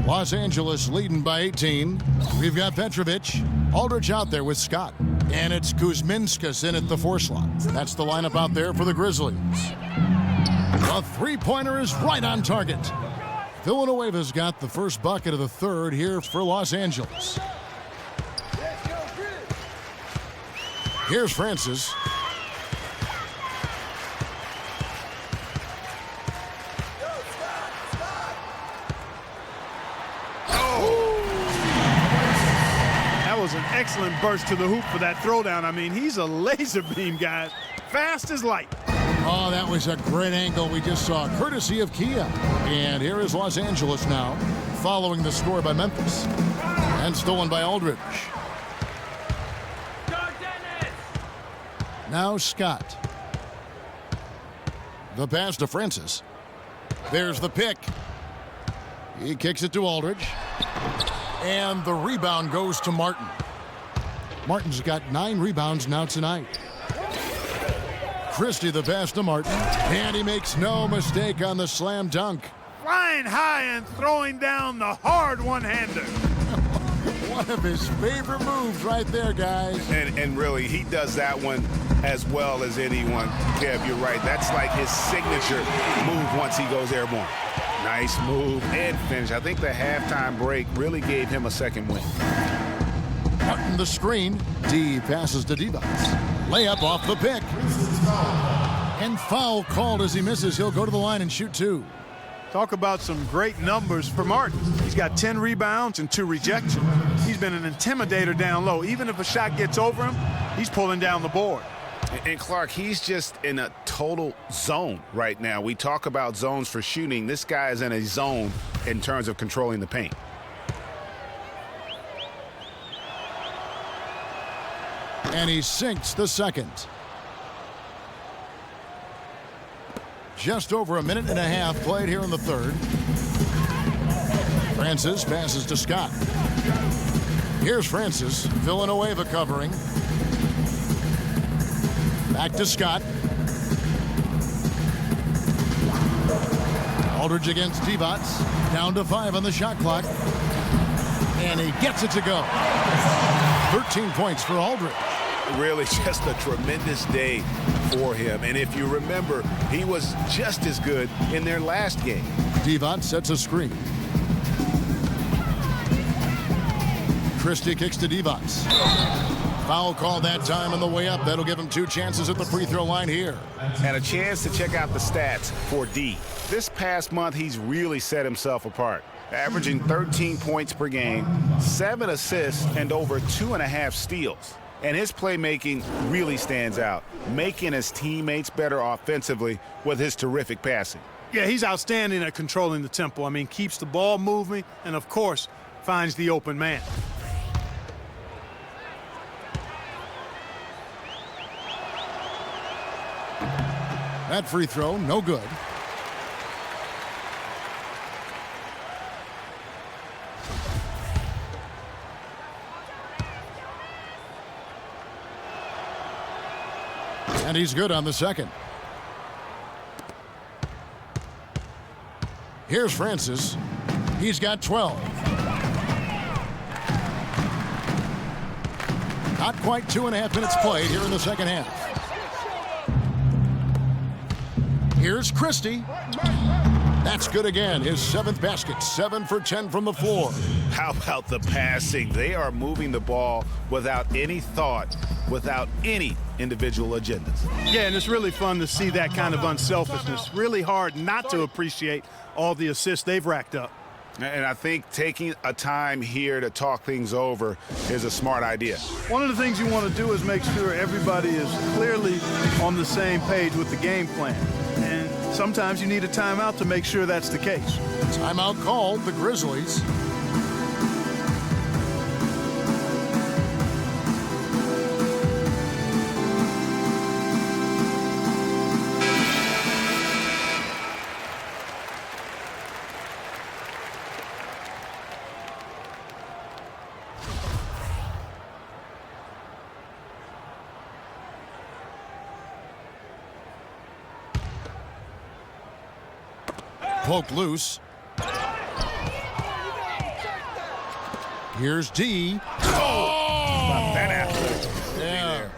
Los Angeles leading by 18. We've got Petrovic. Aldridge out there with Scott. And it's Kuzminskas in at the 4 slot. That's the lineup out there for the Grizzlies. The three-pointer is right on target. Villanueva's got the first bucket of the third here for Los Angeles. Here's Francis. That was an excellent burst to the hoop for that throwdown. I mean, he's a laser beam guy, fast as light. Oh, that was a great angle we just saw, courtesy of Kia. And here is Los Angeles now, following the score by Memphis. And stolen by Aldridge. Now Scott. The pass to Francis. There's the pick. He kicks it to Aldridge. And the rebound goes to Martin. Martin's got 9 rebounds now tonight. Christie the pass to Martin. And he makes no mistake on the slam dunk. flying high and throwing down the hard one-hander. One of his favorite moves right there, guys. And really, he does that one as well as anyone. Kev, you're right. That's like his signature move once he goes airborne. Nice move and finish. I think the halftime break really gave him a second win. Martin the screen. D passes to Divac. Layup off the pick. And foul called as he misses. He'll go to the line and shoot 2. Talk about some great numbers for Martin. He's got 10 rebounds and 2 rejections. He's been an intimidator down low. Even if a shot gets over him, he's pulling down the board. And Clark, he's just in a total zone right now. We talk about zones for shooting. This guy is in a zone in terms of controlling the paint. And he sinks the second. Just over a minute and a half played here in the third. Francis passes to Scott. Here's Francis. Villanueva covering. Back to Scott. Aldridge against Divac. Down to 5 on the shot clock. And he gets it to go. 13 points for Aldridge. Really just a tremendous day for him. And if you remember, he was just as good in their last game. Divac sets a screen. Christie kicks to Divac. Foul call that time on the way up. That'll give him 2 chances at the free throw line here. And a chance to check out the stats for D. This past month, he's really set himself apart. Averaging 13 points per game, 7 assists, and over 2.5 steals. And his playmaking really stands out, making his teammates better offensively with his terrific passing. Yeah, he's outstanding at controlling the tempo. I mean, keeps the ball moving and, of course, finds the open man. That free throw, no good. And he's good on the second. Here's Francis. He's got 12. Not quite 2.5 minutes played here in the second half. Here's Christie. That's good again. His 7th basket. 7 for 10 from the floor. How about the passing? They are moving the ball without any thought, without any individual agendas. Yeah, and it's really fun to see that kind of unselfishness. Really hard not to appreciate all the assists they've racked up. And I think taking a time here to talk things over is a smart idea. One of the things you want to do is make sure everybody is clearly on the same page with the game plan. And sometimes you need a timeout to make sure that's the case. Timeout called, the Grizzlies. Poke loose. Here's D. That athletic. Yeah.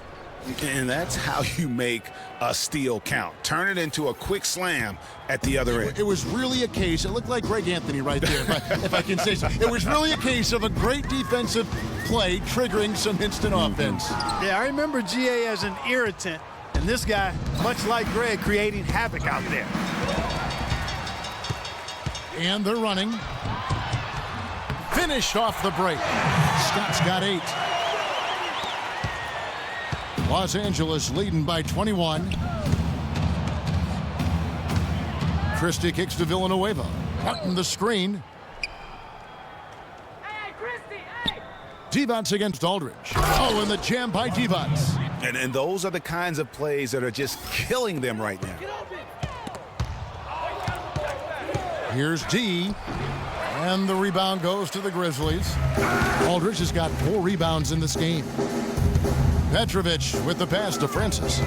And that's how you make a steal count. Turn it into a quick slam at the other end. It was really a case, it looked like Greg Anthony right there, if I can say so. It was really a case of a great defensive play triggering some instant offense. Yeah, I remember GA as an irritant, and this guy, much like Greg, creating havoc out there. And they're running. Finished off the break. Scott's got 8. Los Angeles leading by 21. Christie kicks to Villanueva. Martin the screen. Hey, Christie, hey! Divac against Aldridge. Oh, and the jam by Divac. And those are the kinds of plays that are just killing them right now. Here's D. And the rebound goes to the Grizzlies. Aldridge has got 4 rebounds in this game. Petrovic with the pass to Francis.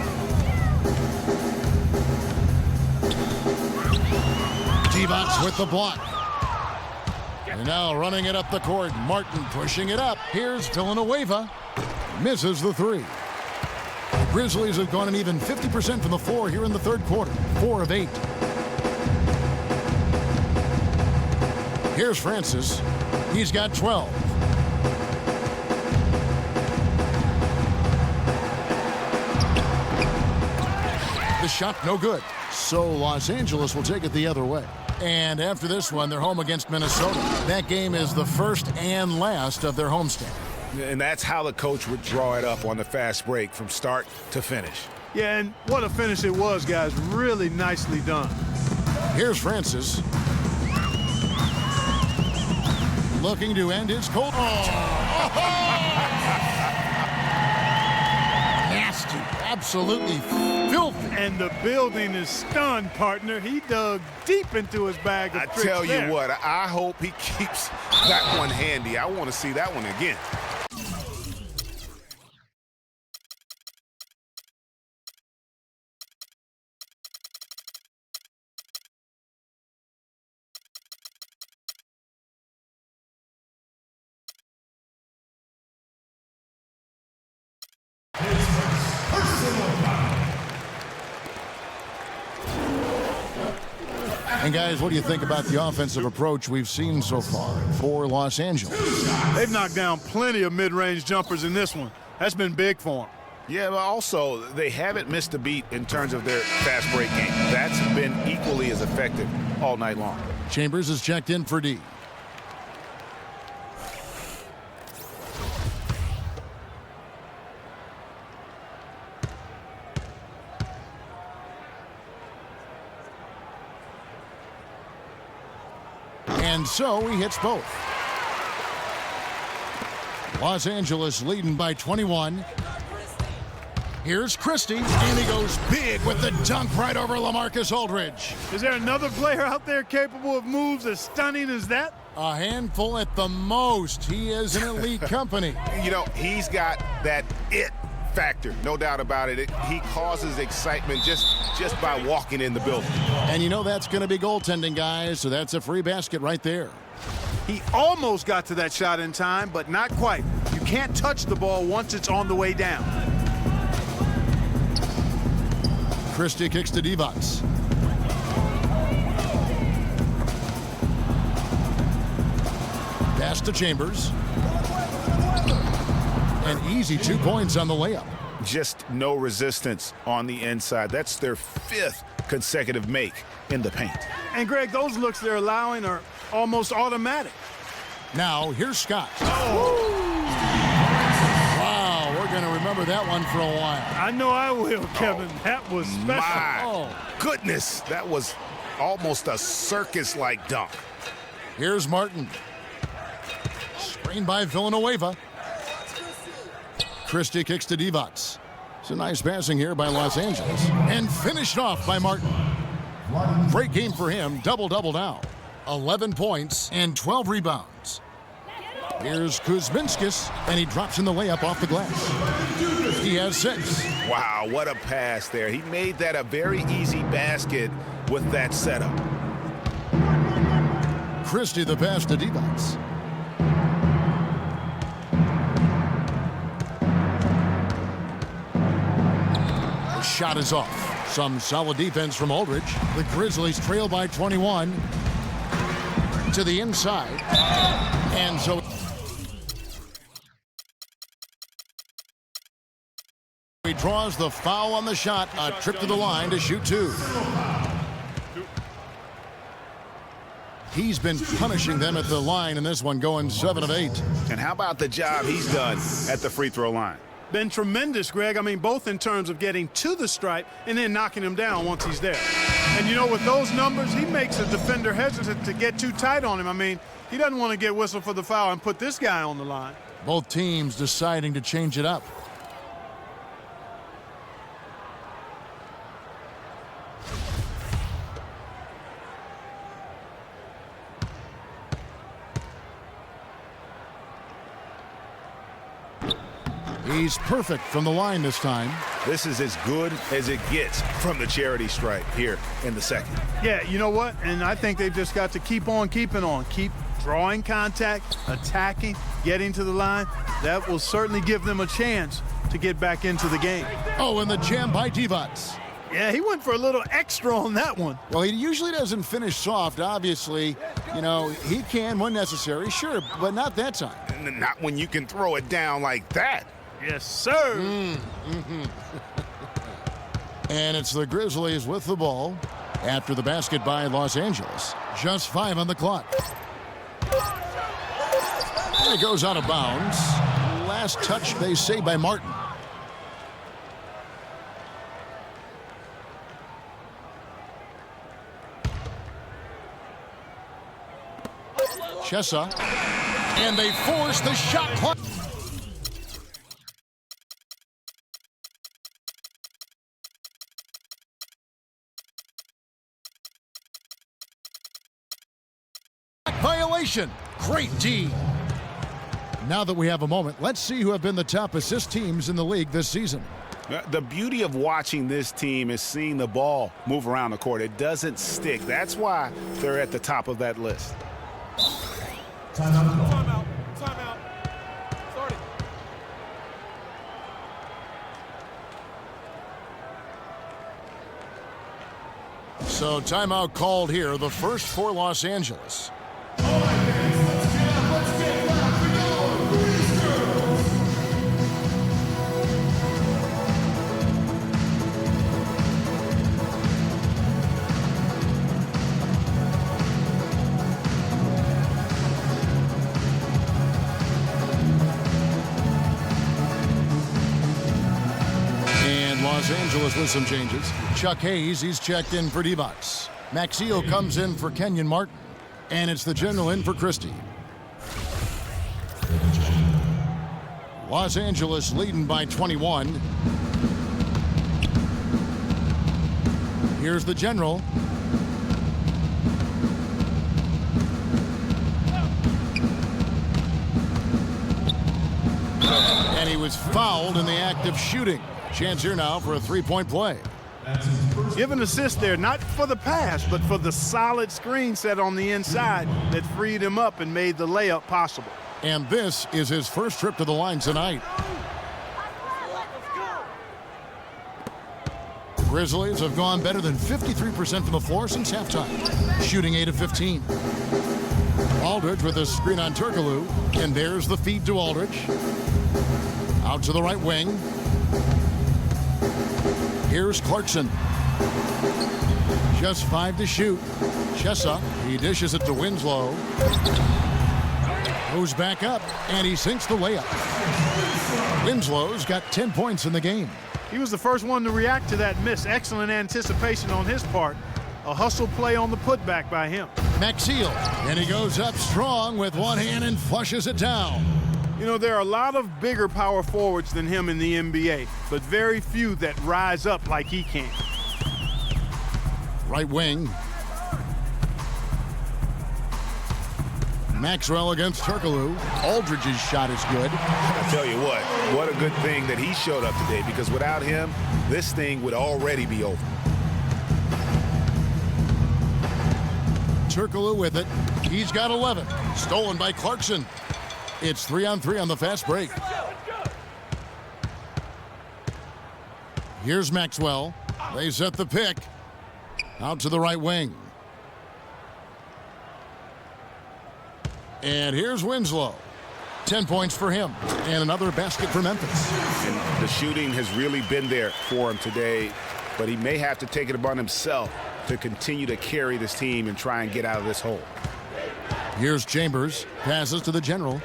Divac Divac with the block. And now running it up the court. Martin pushing it up. Here's Villanueva. Misses the three. The Grizzlies have gone an even 50% from the floor here in the third quarter. 4 of 8. Here's Francis. He's got 12. The shot no good. So Los Angeles will take it the other way. And after this one, they're home against Minnesota. That game is the first and last of their homestand. And that's how the coach would draw it up on the fast break from start to finish. Yeah, and what a finish it was, guys. Really nicely done. Here's Francis. Looking to end his cold. Nasty. Absolutely filthy. And the building is stunned, partner. He dug deep into his bag of I tricks tell there. you what, I hope he keeps that one handy. I want to see that one again. And guys, what do you think about the offensive approach we've seen so far for Los Angeles? They've knocked down plenty of mid-range jumpers in this one. That's been big for them. Yeah, but also, they haven't missed a beat in terms of their fast break game. That's been equally as effective all night long. Chambers is checked in for D. And so he hits both. Los Angeles leading by 21. Here's Christie, and he goes big with the dunk right over Lemarcus Aldridge. Is there another player out there capable of moves as stunning as that? A handful at the most. He is an elite company. You know, he's got that it factor, no doubt about it. He causes excitement just by walking in the building. And you know that's going to be goaltending, guys, so that's a free basket right there. He almost got to that shot in time, but not quite. You can't touch the ball once it's on the way down. Christie kicks to Divac. Pass to Chambers. And easy 2 points on the layup. Just no resistance on the inside. That's their 5th consecutive make in the paint. And Greg, those looks they're allowing are almost automatic. Now, here's Scott. Wow, we're going to remember that one for a while. I know I will, Kevin. That was special. My goodness, that was almost a circus-like dunk. Here's Martin. Screened by Villanueva. Christie kicks to Divac. It's a nice passing here by Los Angeles. And finished off by Martin. Great game for him. Double-double now. 11 points and 12 rebounds. Here's Kuzminskis, and he drops in the layup off the glass. He has 6. Wow, what a pass there. He made that a very easy basket with that setup. Christie the pass to Divac. The shot is off. Some solid defense from Aldridge. The Grizzlies trail by 21 to the inside. And so he draws the foul on the shot. A trip to the line to shoot 2. He's been punishing them at the line in this one, going 7 of 8. And how about the job he's done at the free throw line? Been tremendous, Greg. I mean, both in terms of getting to the stripe and then knocking him down once he's there. And, you know, with those numbers, he makes a defender hesitant to get too tight on him. I mean, he doesn't want to get whistled for the foul and put this guy on the line. Both teams deciding to change it up. He's perfect from the line this time. This is as good as it gets from the charity stripe here in the second. Yeah, you know what? And I think they've just got to keep on keeping on. Keep drawing contact, attacking, getting to the line. That will certainly give them a chance to get back into the game. Oh, and the jam by Divac. Yeah, he went for a little extra on that one. Well, he usually doesn't finish soft, obviously. You know, he can when necessary, sure, but not that time. Not when you can throw it down like that. Yes, sir. And it's the Grizzlies with the ball after the basket by Los Angeles. Just 5 on the clock. And it goes out of bounds. Last touch, they say, by Martin. Chessa. And they force the shot clock. Violation. Great D. Now that we have a moment, let's see who have been the top assist teams in the league this season. The beauty of watching this team is seeing the ball move around the court. It doesn't stick. That's why they're at the top of that list. Timeout. Sorry. So timeout called here, the first for Los Angeles. Los Angeles with some changes. Chuck Hayes, he's checked in for Divac. Maxio comes in for Kenyon Martin. And it's the general in for Christie. Los Angeles leading by 21. Here's the general. And he was fouled in the act of shooting. Chance here now for a three-point play. Give an assist there, not for the pass, but for the solid screen set on the inside that freed him up and made the layup possible. And this is his first trip to the line tonight. The Grizzlies have gone better than 53% from the floor since halftime, shooting 8 of 15. Aldridge with a screen on Turkoglu, and there's the feed to Aldridge. Out to the right wing. Here's Clarkson. Just 5 to shoot. Chessa, he dishes it to Winslow. Goes back up, and he sinks the layup. Winslow's got 10 points in the game. He was the first one to react to that miss. Excellent anticipation on his part. A hustle play on the putback by him. Maxio, and he goes up strong with one hand and flushes it down. You know, there are a lot of bigger power forwards than him in the NBA, but very few that rise up like he can. Right wing. Maxwell against Turkoglu. Aldridge's shot is good. I tell you what a good thing that he showed up today, because without him, this thing would already be over. Turkoglu with it. He's got 11. Stolen by Clarkson. It's 3-on-3 on the fast break. Here's Maxwell. They set the pick. Out to the right wing. And here's Winslow. 10 points for him. And another basket for Memphis. And the shooting has really been there for him today, but he may have to take it upon himself to continue to carry this team and try and get out of this hole. Here's Chambers. Passes to the general.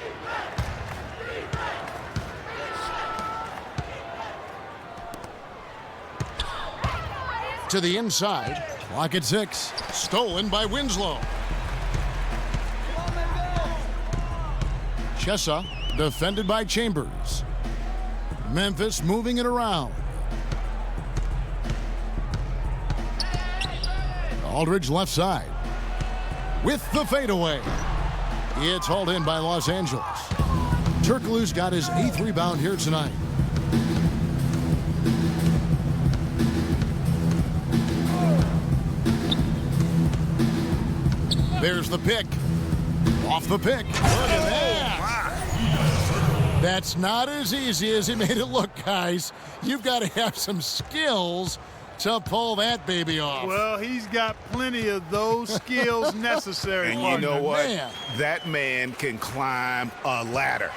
To the inside. Clock at 6. Stolen by Winslow. Chessa defended by Chambers. Memphis moving it around. Aldridge left side. With the fadeaway. It's hauled in by Los Angeles. Turkoglu's got his 8th rebound here tonight. There's the pick. Off the pick. Look at that. That's not as easy as he made it look, guys. You've got to have some skills to pull that baby off. Well, he's got plenty of those skills necessary. And you know what? Man. That man can climb a ladder.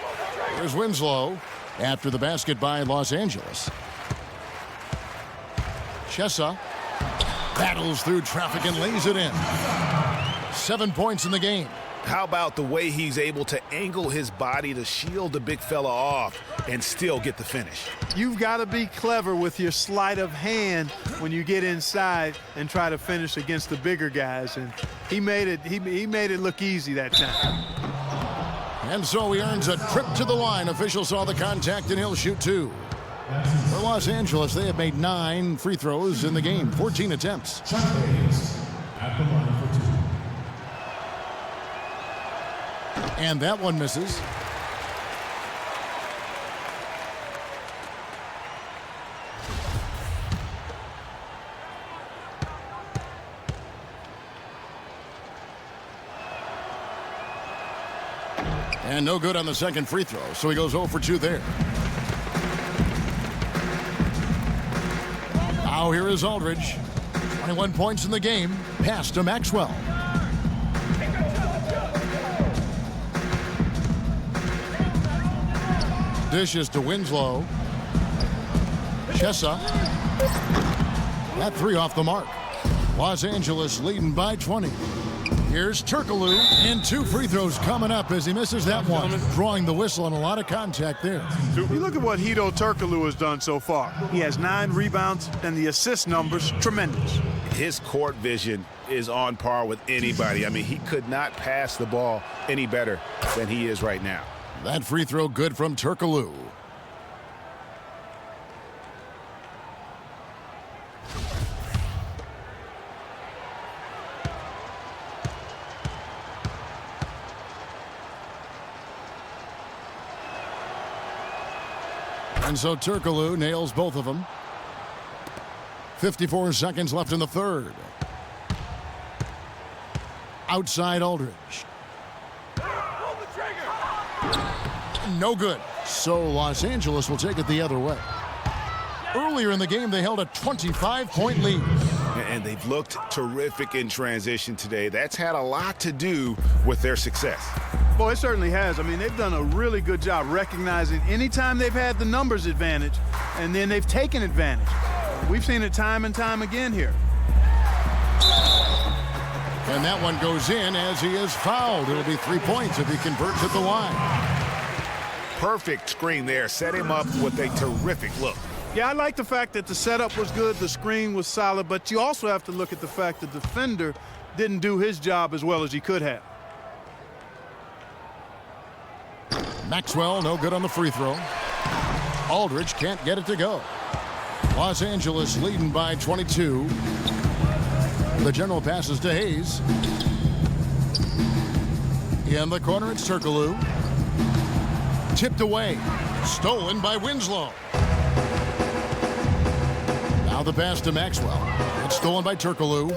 Here's Winslow after the basket by Los Angeles. Chessa battles through traffic and lays it in. 7 points in the game. How about the way he's able to angle his body to shield the big fella off and still get the finish? You've got to be clever with your sleight of hand when you get inside and try to finish against the bigger guys. And he made it. He made it look easy that time. And so he earns a trip to the line. Officials saw the contact and he'll shoot 2. For Los Angeles, they have made 9 free throws in the game, 14 attempts. And that one misses. And no good on the second free throw, so he goes 0 for 2 there. Now here is Aldridge. 21 points in the game. Pass to Maxwell. Dishes to Winslow. Chessa. That 3 off the mark. Los Angeles leading by 20. Here's Turkoglu, and 2 free throws coming up as he misses that one. Drawing the whistle and a lot of contact there. You look at what Hedo Turkoglu has done so far. He has 9 rebounds, and the assist numbers tremendous. His court vision is on par with anybody. I mean, he could not pass the ball any better than he is right now. That free throw good from Turkoglu. And so Turkoglu nails both of them. 54 seconds left in the third. Outside Aldridge. No good. So Los Angeles will take it the other way. Earlier in the game, they held a 25-point lead. And they've looked terrific in transition today. That's had a lot to do with their success. Well, it certainly has. I mean, they've done a really good job recognizing anytime they've had the numbers advantage, and then they've taken advantage. We've seen it time and time again here. And that one goes in as he is fouled. It'll be 3 points if he converts at the line. Perfect screen there. Set him up with a terrific look. Yeah, I like the fact that the setup was good, the screen was solid, but you also have to look at the fact that the defender didn't do his job as well as he could have. Maxwell, no good on the free throw. Aldridge can't get it to go. Los Angeles leading by 22. The general passes to Hayes. In the corner, it's Turkoglu. Tipped away. Stolen by Winslow. Now the pass to Maxwell. It's stolen by Turkoglu.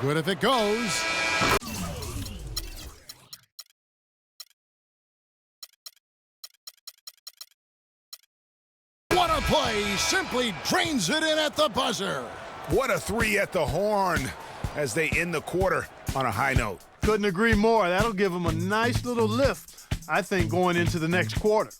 Good if it goes. What a play. Simply drains it in at the buzzer. What a 3 at the horn as they end the quarter on a high note. Couldn't agree more. That'll give them a nice little lift, I think, going into the next quarter.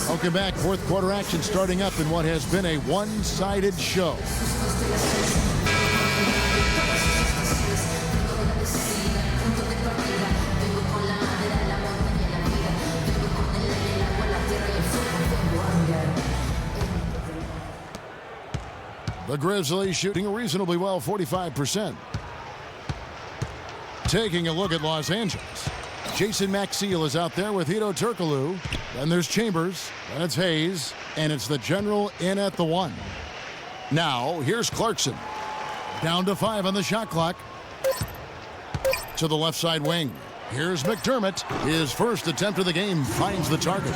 Welcome back. Fourth quarter action starting up in what has been a one-sided show. The Grizzlies shooting reasonably well, 45%. Taking a look at Los Angeles. Jason Maxiel is out there with Hedo Turkoglu. Then there's Chambers. Then it's Hayes. And it's the general in at the 1. Now, here's Clarkson. Down to 5 on the shot clock. To the left side wing. Here's McDermott. His first attempt of the game finds the target.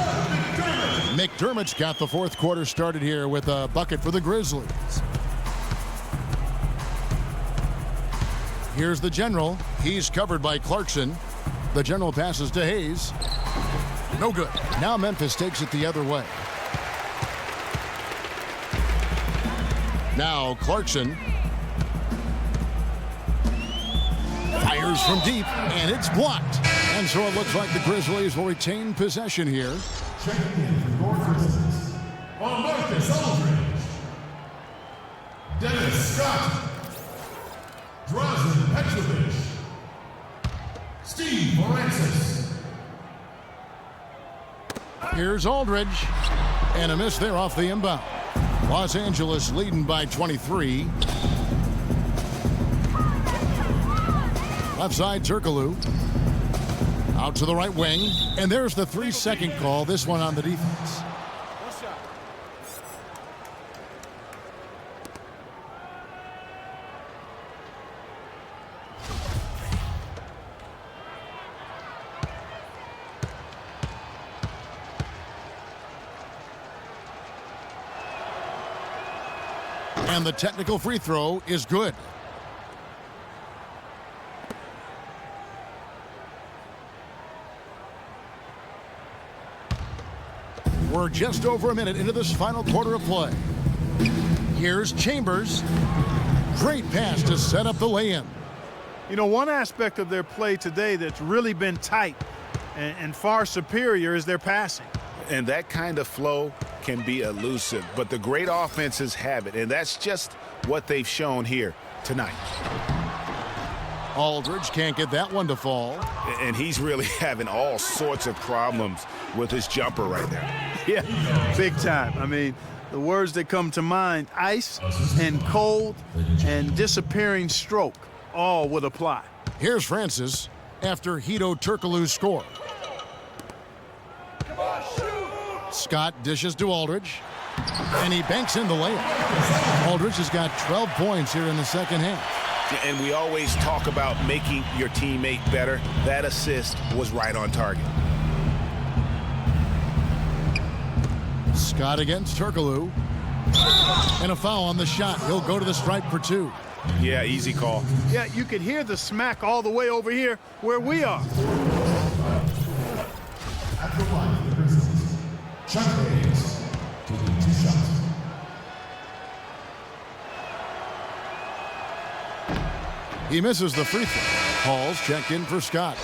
McDermott's got the fourth quarter started here with a bucket for the Grizzlies. Here's the General. He's covered by Clarkson. The General passes to Hayes. No good. Now Memphis takes it the other way. Now Clarkson fires from deep, and it's blocked. And so it looks like the Grizzlies will retain possession here. Checking in for your Grizzlies, Lemarcus Aldridge, Dennis Scott, Derzen Petrovic, Steve Francis. Here's Aldridge, and a miss there off the inbound. Los Angeles leading by 23. Left side, Turkoglu. Out to the right wing, and there's the 3-second call, this one on the defense. And the technical free throw is good. We're just over a minute into this final quarter of play. Here's Chambers. Great pass to set up the lay-in. You know, one aspect of their play today that's really been tight and far superior is their passing. And that kind of flow can be elusive, but the great offenses have it, and that's just what they've shown here tonight. Aldridge can't get that one to fall. And he's really having all sorts of problems with his jumper right there. Yeah, big time. I mean, the words that come to mind, ice and cold and disappearing stroke, all would apply. Here's Francis after Hito Turkoglu's score. Scott dishes to Aldridge, and he banks in the layup. Aldridge has got 12 points here in the second half. And we always talk about making your teammate better. That assist was right on target. Scott against Turkoglu. And a foul on the shot. He'll go to the stripe for 2. Yeah, easy call. Yeah, you could hear the smack all the way over here where we are. At the line of the Grizzlies, Chuck Hayes taking 2 shots. He misses the free throw. Hall's checked in for Scott.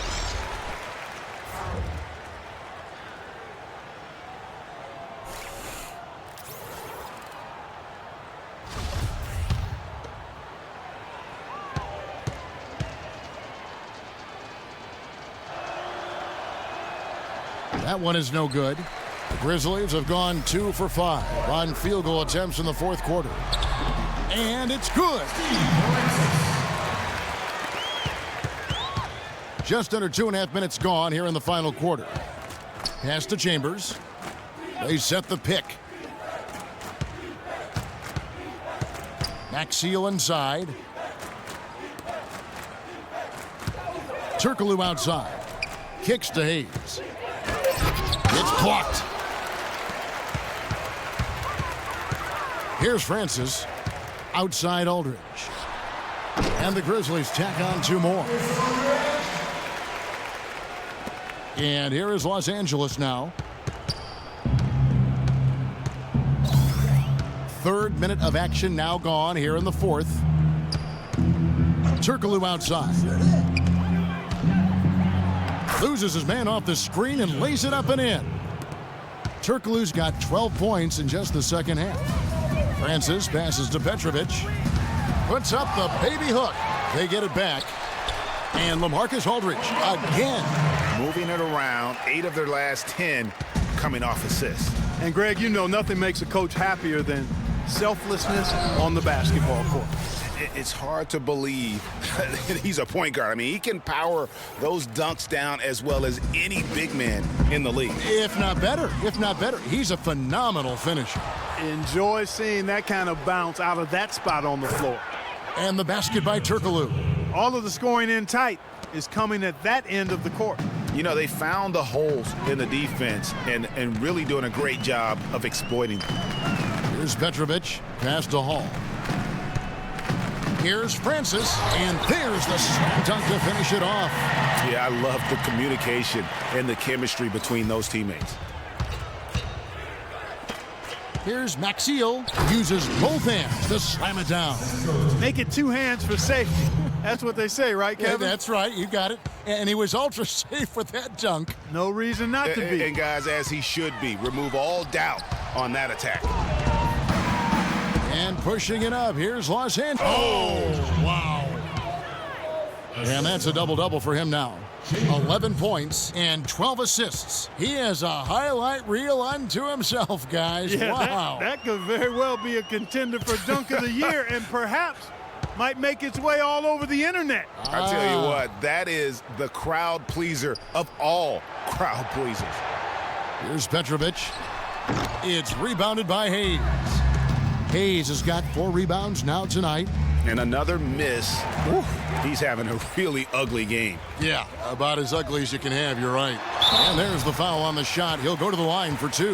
That one is no good. The Grizzlies have gone 2 for 5 on field goal attempts in the fourth quarter. And it's good. Just under 2.5 minutes gone here in the final quarter. Pass to Chambers. They set the pick. Maxfield inside. Turkoglu outside. Kicks to Hayes. It's blocked. Here's Francis. Outside Aldridge. And the Grizzlies tack on 2 more. And here is Los Angeles now. 3rd minute of action now gone here in the 4th. Turkoglu outside. Loses his man off the screen and lays it up and in. Turkoglu's got 12 points in just the second half. Francis passes to Petrovic. Puts up the baby hook. They get it back. And Lemarcus Aldridge again. Moving it around, 8 of their last 10 coming off assists. And Greg, you know nothing makes a coach happier than selflessness on the basketball court. It's hard to believe he's a point guard. I mean, he can power those dunks down as well as any big man in the league. If not better. He's a phenomenal finisher. Enjoy seeing that kind of bounce out of that spot on the floor. And the basket by Turkoglu. All of the scoring in tight. is coming at that end of the court. You know, they found the holes in the defense and really doing a great job of exploiting them. Here's Petrovic, pass to Hall. Here's Francis, and there's the slam dunk to finish it off. Yeah, I love the communication and the chemistry between those teammates. Here's Maxiel, uses both hands to slam it down. Make it two hands for safety. That's what they say, right, Kevin? Yeah, that's right, you got it. And he was ultra safe with that dunk. No reason not to be. And guys, as he should be, remove all doubt on that attack. And pushing it up, here's Los Angeles. Oh, wow. And that's a double-double for him now. 11 points and 12 assists. He has a highlight reel unto himself, guys. Yeah, wow. That could very well be a contender for Dunk of the Year and perhaps might make its way all over the internet. I tell you what, that is the crowd pleaser of all crowd pleasers. Here's Petrovic. It's rebounded by Hayes. Hayes has got 4 rebounds now tonight. And another miss. Whew, he's having a really ugly game. Yeah, about as ugly as you can have, you're right. And there's the foul on the shot. He'll go to the line for 2.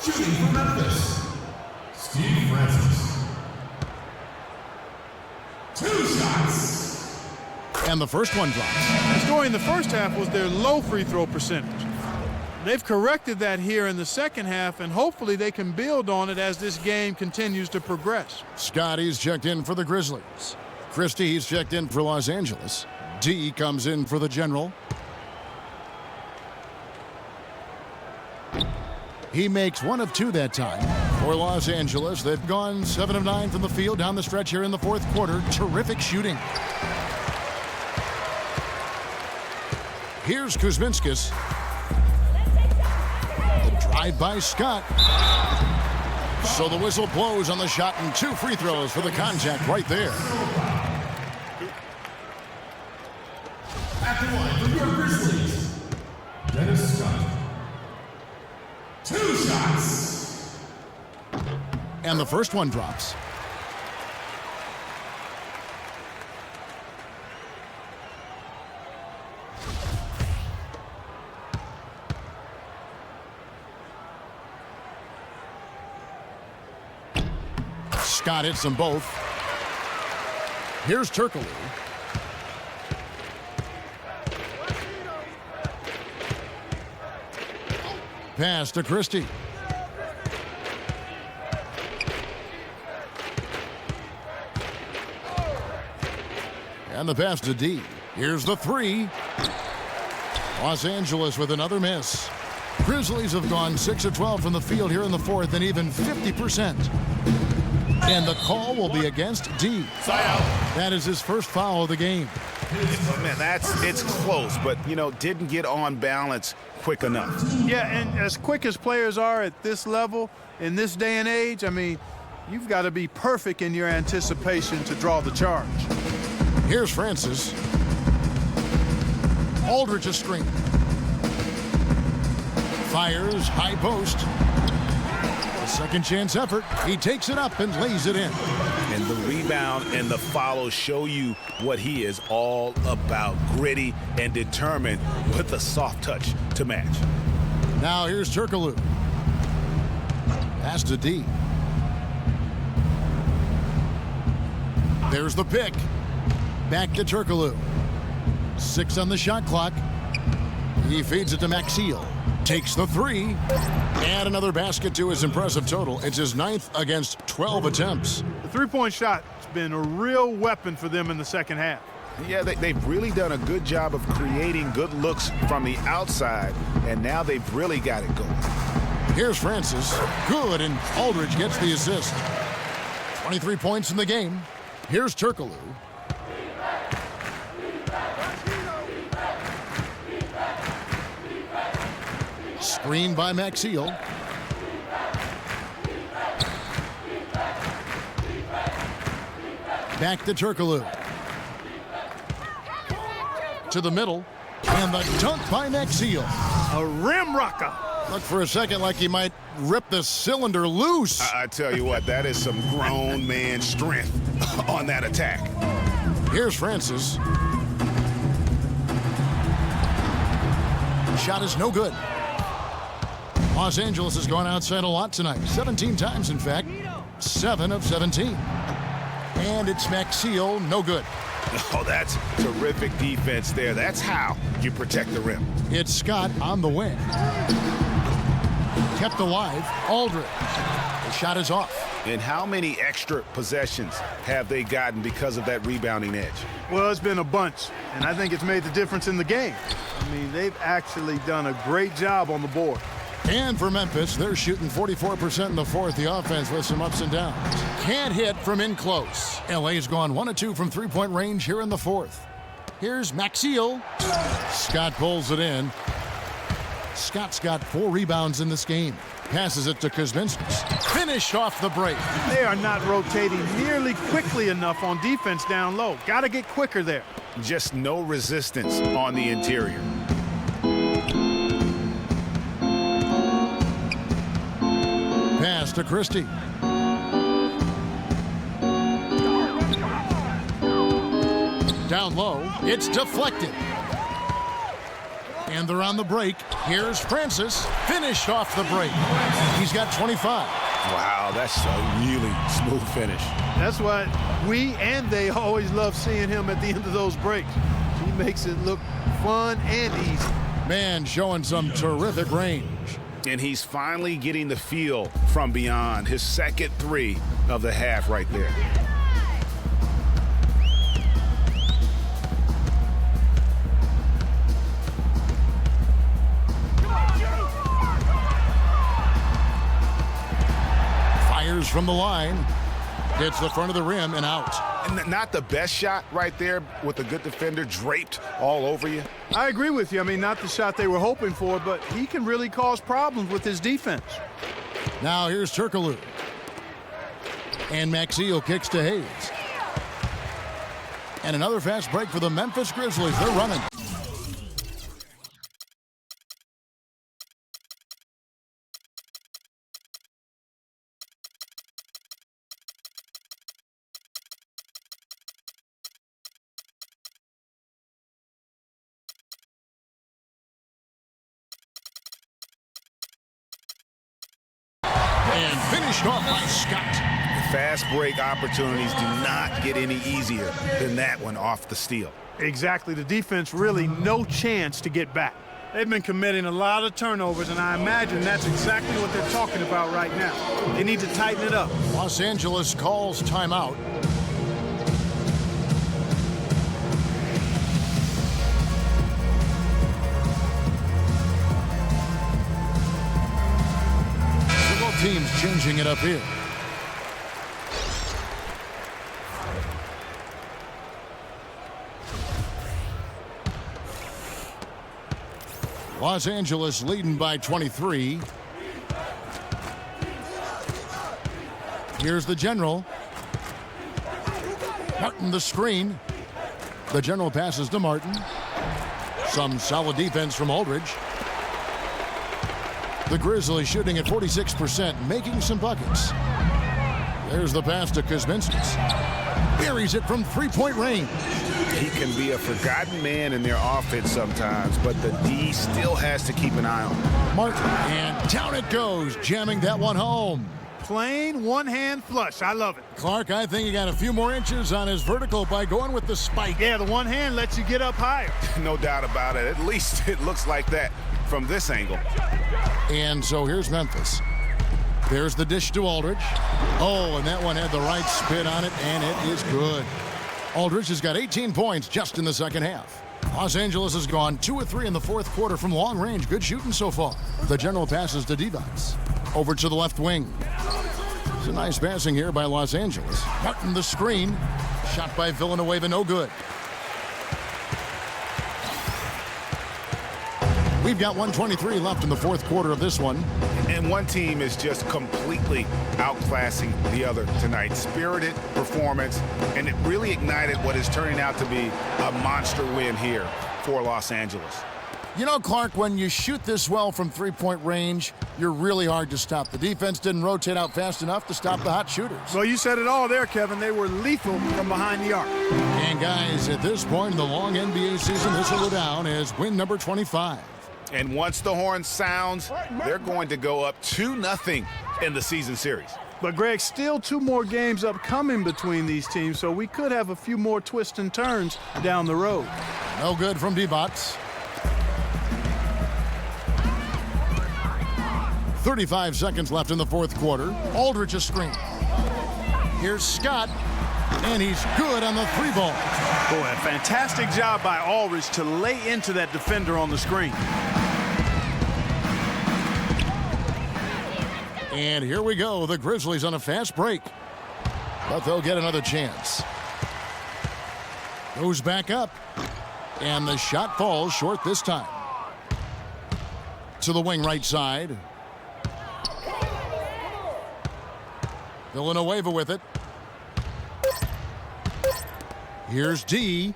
Shooting from Memphis, Steve Francis. 2 shots. And the first one drops. The story in the first half was their low free throw percentage. They've corrected that here in the second half, and hopefully they can build on it as this game continues to progress. Scotty's checked in for the Grizzlies. Christie's checked in for Los Angeles. D comes in for the General. He makes 1 of 2 that time. For Los Angeles, they've gone 7 of 9 from the field down the stretch here in the fourth quarter. Terrific shooting. Here's Kuzminskis. The drive by Scott. So the whistle blows on the shot and 2 free throws for the contact right there. At the line for your Grizzlies, Dennis Scott. 2 shots. And the first one drops. Scott hits them both. Here's Turkoglu. Pass to Christie. And the pass to D. Here's the 3. Los Angeles with another miss. Grizzlies have gone 6 of 12 from the field here in the fourth and even 50%. And the call will be against D. That is his first foul of the game. Man, it's close, but, you know, didn't get on balance quick enough. Yeah, and as quick as players are at this level, in this day and age, I mean, you've got to be perfect in your anticipation to draw the charge. Here's Francis. Aldridge a screen. Fires, high post. A second chance effort. He takes it up and lays it in. And the rebound and the follow show you what he is all about. Gritty and determined with a soft touch to match. Now here's Turkoglu. Pass to D. There's the pick. Back to Turkoglu. 6 on the shot clock. He feeds it to Maxiel. Takes the 3. And another basket to his impressive total. It's his 9th against 12 attempts. The three-point shot has been a real weapon for them in the second half. Yeah, they've really done a good job of creating good looks from the outside, and now they've really got it going. Here's Francis. Good, and Aldridge gets the assist. 23 points in the game. Here's Turkoglu. Screen by Maxiel. Back to Turkoglu. To the middle. And the dunk by Maxiel. A rim rocker. Looked for a second like he might rip the cylinder loose. I tell you what, that is some grown man strength on that attack. Here's Francis. Shot is no good. Los Angeles has gone outside a lot tonight. 17 times, in fact. 7 of 17. And it's Maxiel, no good. Oh, that's terrific defense there. That's how you protect the rim. It's Scott on the wing. Kept alive, Aldridge. The shot is off. And how many extra possessions have they gotten because of that rebounding edge? Well, it's been a bunch, and I think it's made the difference in the game. I mean, they've actually done a great job on the board. And for Memphis, they're shooting 44% in the fourth. The offense with some ups and downs. Can't hit from in close. LA's gone 1 of 2 from three-point range here in the fourth. Here's Maxiel. Scott pulls it in. Scott's got 4 rebounds in this game. Passes it to Kuzminskis. Finished off the break. They are not rotating nearly quickly enough on defense down low. Got to get quicker there. Just no resistance on the interior. Pass to Christie. Down low, it's deflected. And they're on the break. Here's Francis. Finished off the break. He's got 25. Wow, that's a really smooth finish. That's why we and they always love seeing him at the end of those breaks. He makes it look fun and easy. Man showing some terrific range. And he's finally getting the feel from beyond. His second 3 of the half right there. Fires from the line. Hits the front of the rim and out. And not the best shot right there with a good defender draped all over you. I agree with you. I mean, not the shot they were hoping for, but he can really cause problems with his defense. Now here's Turkoglu. And Maxiel kicks to Hayes. And another fast break for the Memphis Grizzlies. They're running. And finished off by Scott. Fast break opportunities do not get any easier than that one off the steal. Exactly. The defense really no chance to get back. They've been committing a lot of turnovers, and I imagine that's exactly what they're talking about right now. They need to tighten it up. Los Angeles calls timeout. Teams changing it up here. Los Angeles leading by 23. Here's the General. Martin the screen. The General passes to Martin. Some solid defense from Aldridge. The Grizzlies shooting at 46%, making some buckets. There's the pass to Kuzminskis. Buries it from three-point range. He can be a forgotten man in their offense sometimes, but the D still has to keep an eye on him. Martin, and down it goes, jamming that one home. Plain one-hand flush. I love it. Clark, I think he got a few more inches on his vertical by going with the spike. Yeah, the one hand lets you get up higher. No doubt about it. At least it looks like that from this angle. And so here's Memphis. There's the dish to Aldridge. Oh, and that one had the right spin on it, and it is good. Aldridge has got 18 points just in the second half. Los Angeles has gone 2 of 3 in the fourth quarter from long range. Good shooting so far. The General passes to Divac. Over to the left wing. It's a nice passing here by Los Angeles. Martin the screen. Shot by Villanueva, no good. We've got 1:23 left in the fourth quarter of this one. And one team is just completely outclassing the other tonight. Spirited performance, and it really ignited what is turning out to be a monster win here for Los Angeles. You know, Clark, when you shoot this well from three-point range, you're really hard to stop. The defense didn't rotate out fast enough to stop the hot shooters. Well, you said it all there, Kevin. They were lethal from behind the arc. And, guys, at this point in the long NBA season, this will go down as win number 25. And once the horn sounds, they're going to go up 2-0 in the season series. But, Greg, still 2 more games upcoming between these teams, so we could have a few more twists and turns down the road. No good from D-Bots. 35 seconds left in the fourth quarter. Aldridge a screen. Here's Scott, and he's good on the 3-ball. Boy, a fantastic job by Aldridge to lay into that defender on the screen. And here we go. The Grizzlies on a fast break. But they'll get another chance. Goes back up. And the shot falls short this time. To the wing right side. Villanueva with it. Here's D.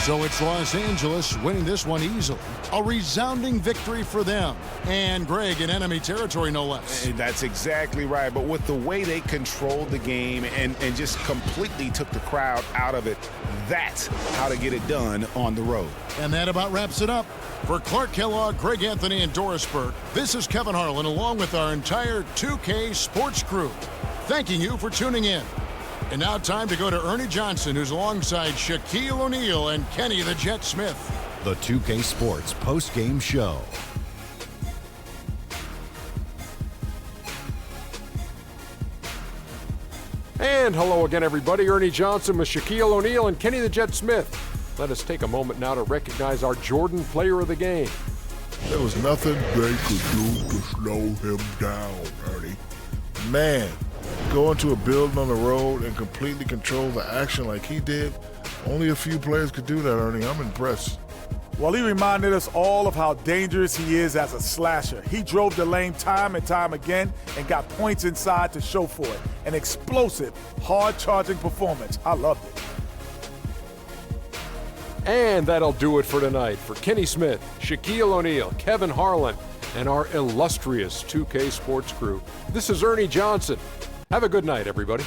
So it's Los Angeles winning this one easily. A resounding victory for them. And Greg in enemy territory, no less. That's exactly right. But with the way they controlled the game and just completely took the crowd out of it, that's how to get it done on the road. And that about wraps it up. For Clark Kellogg, Greg Anthony, and Doris Burke, this is Kevin Harlan along with our entire 2K Sports crew. Thanking you for tuning in. And now time to go to Ernie Johnson, who's alongside Shaquille O'Neal and Kenny the Jet Smith. The 2K Sports post-game show. And hello again, everybody. Ernie Johnson with Shaquille O'Neal and Kenny the Jet Smith. Let us take a moment now to recognize our Jordan Player of the Game. There was nothing they could do to slow him down, Ernie. Man, go into a building on the road and completely control the action like he did, only a few players could do that, Ernie. I'm impressed. Well, he reminded us all of how dangerous he is as a slasher. He drove the lane time and time again and got points inside to show for it. An explosive, hard-charging performance. I loved it. And that'll do it for tonight. For Kenny Smith, Shaquille O'Neal, Kevin Harlan, and our illustrious 2K Sports crew, this is Ernie Johnson. Have a good night, everybody.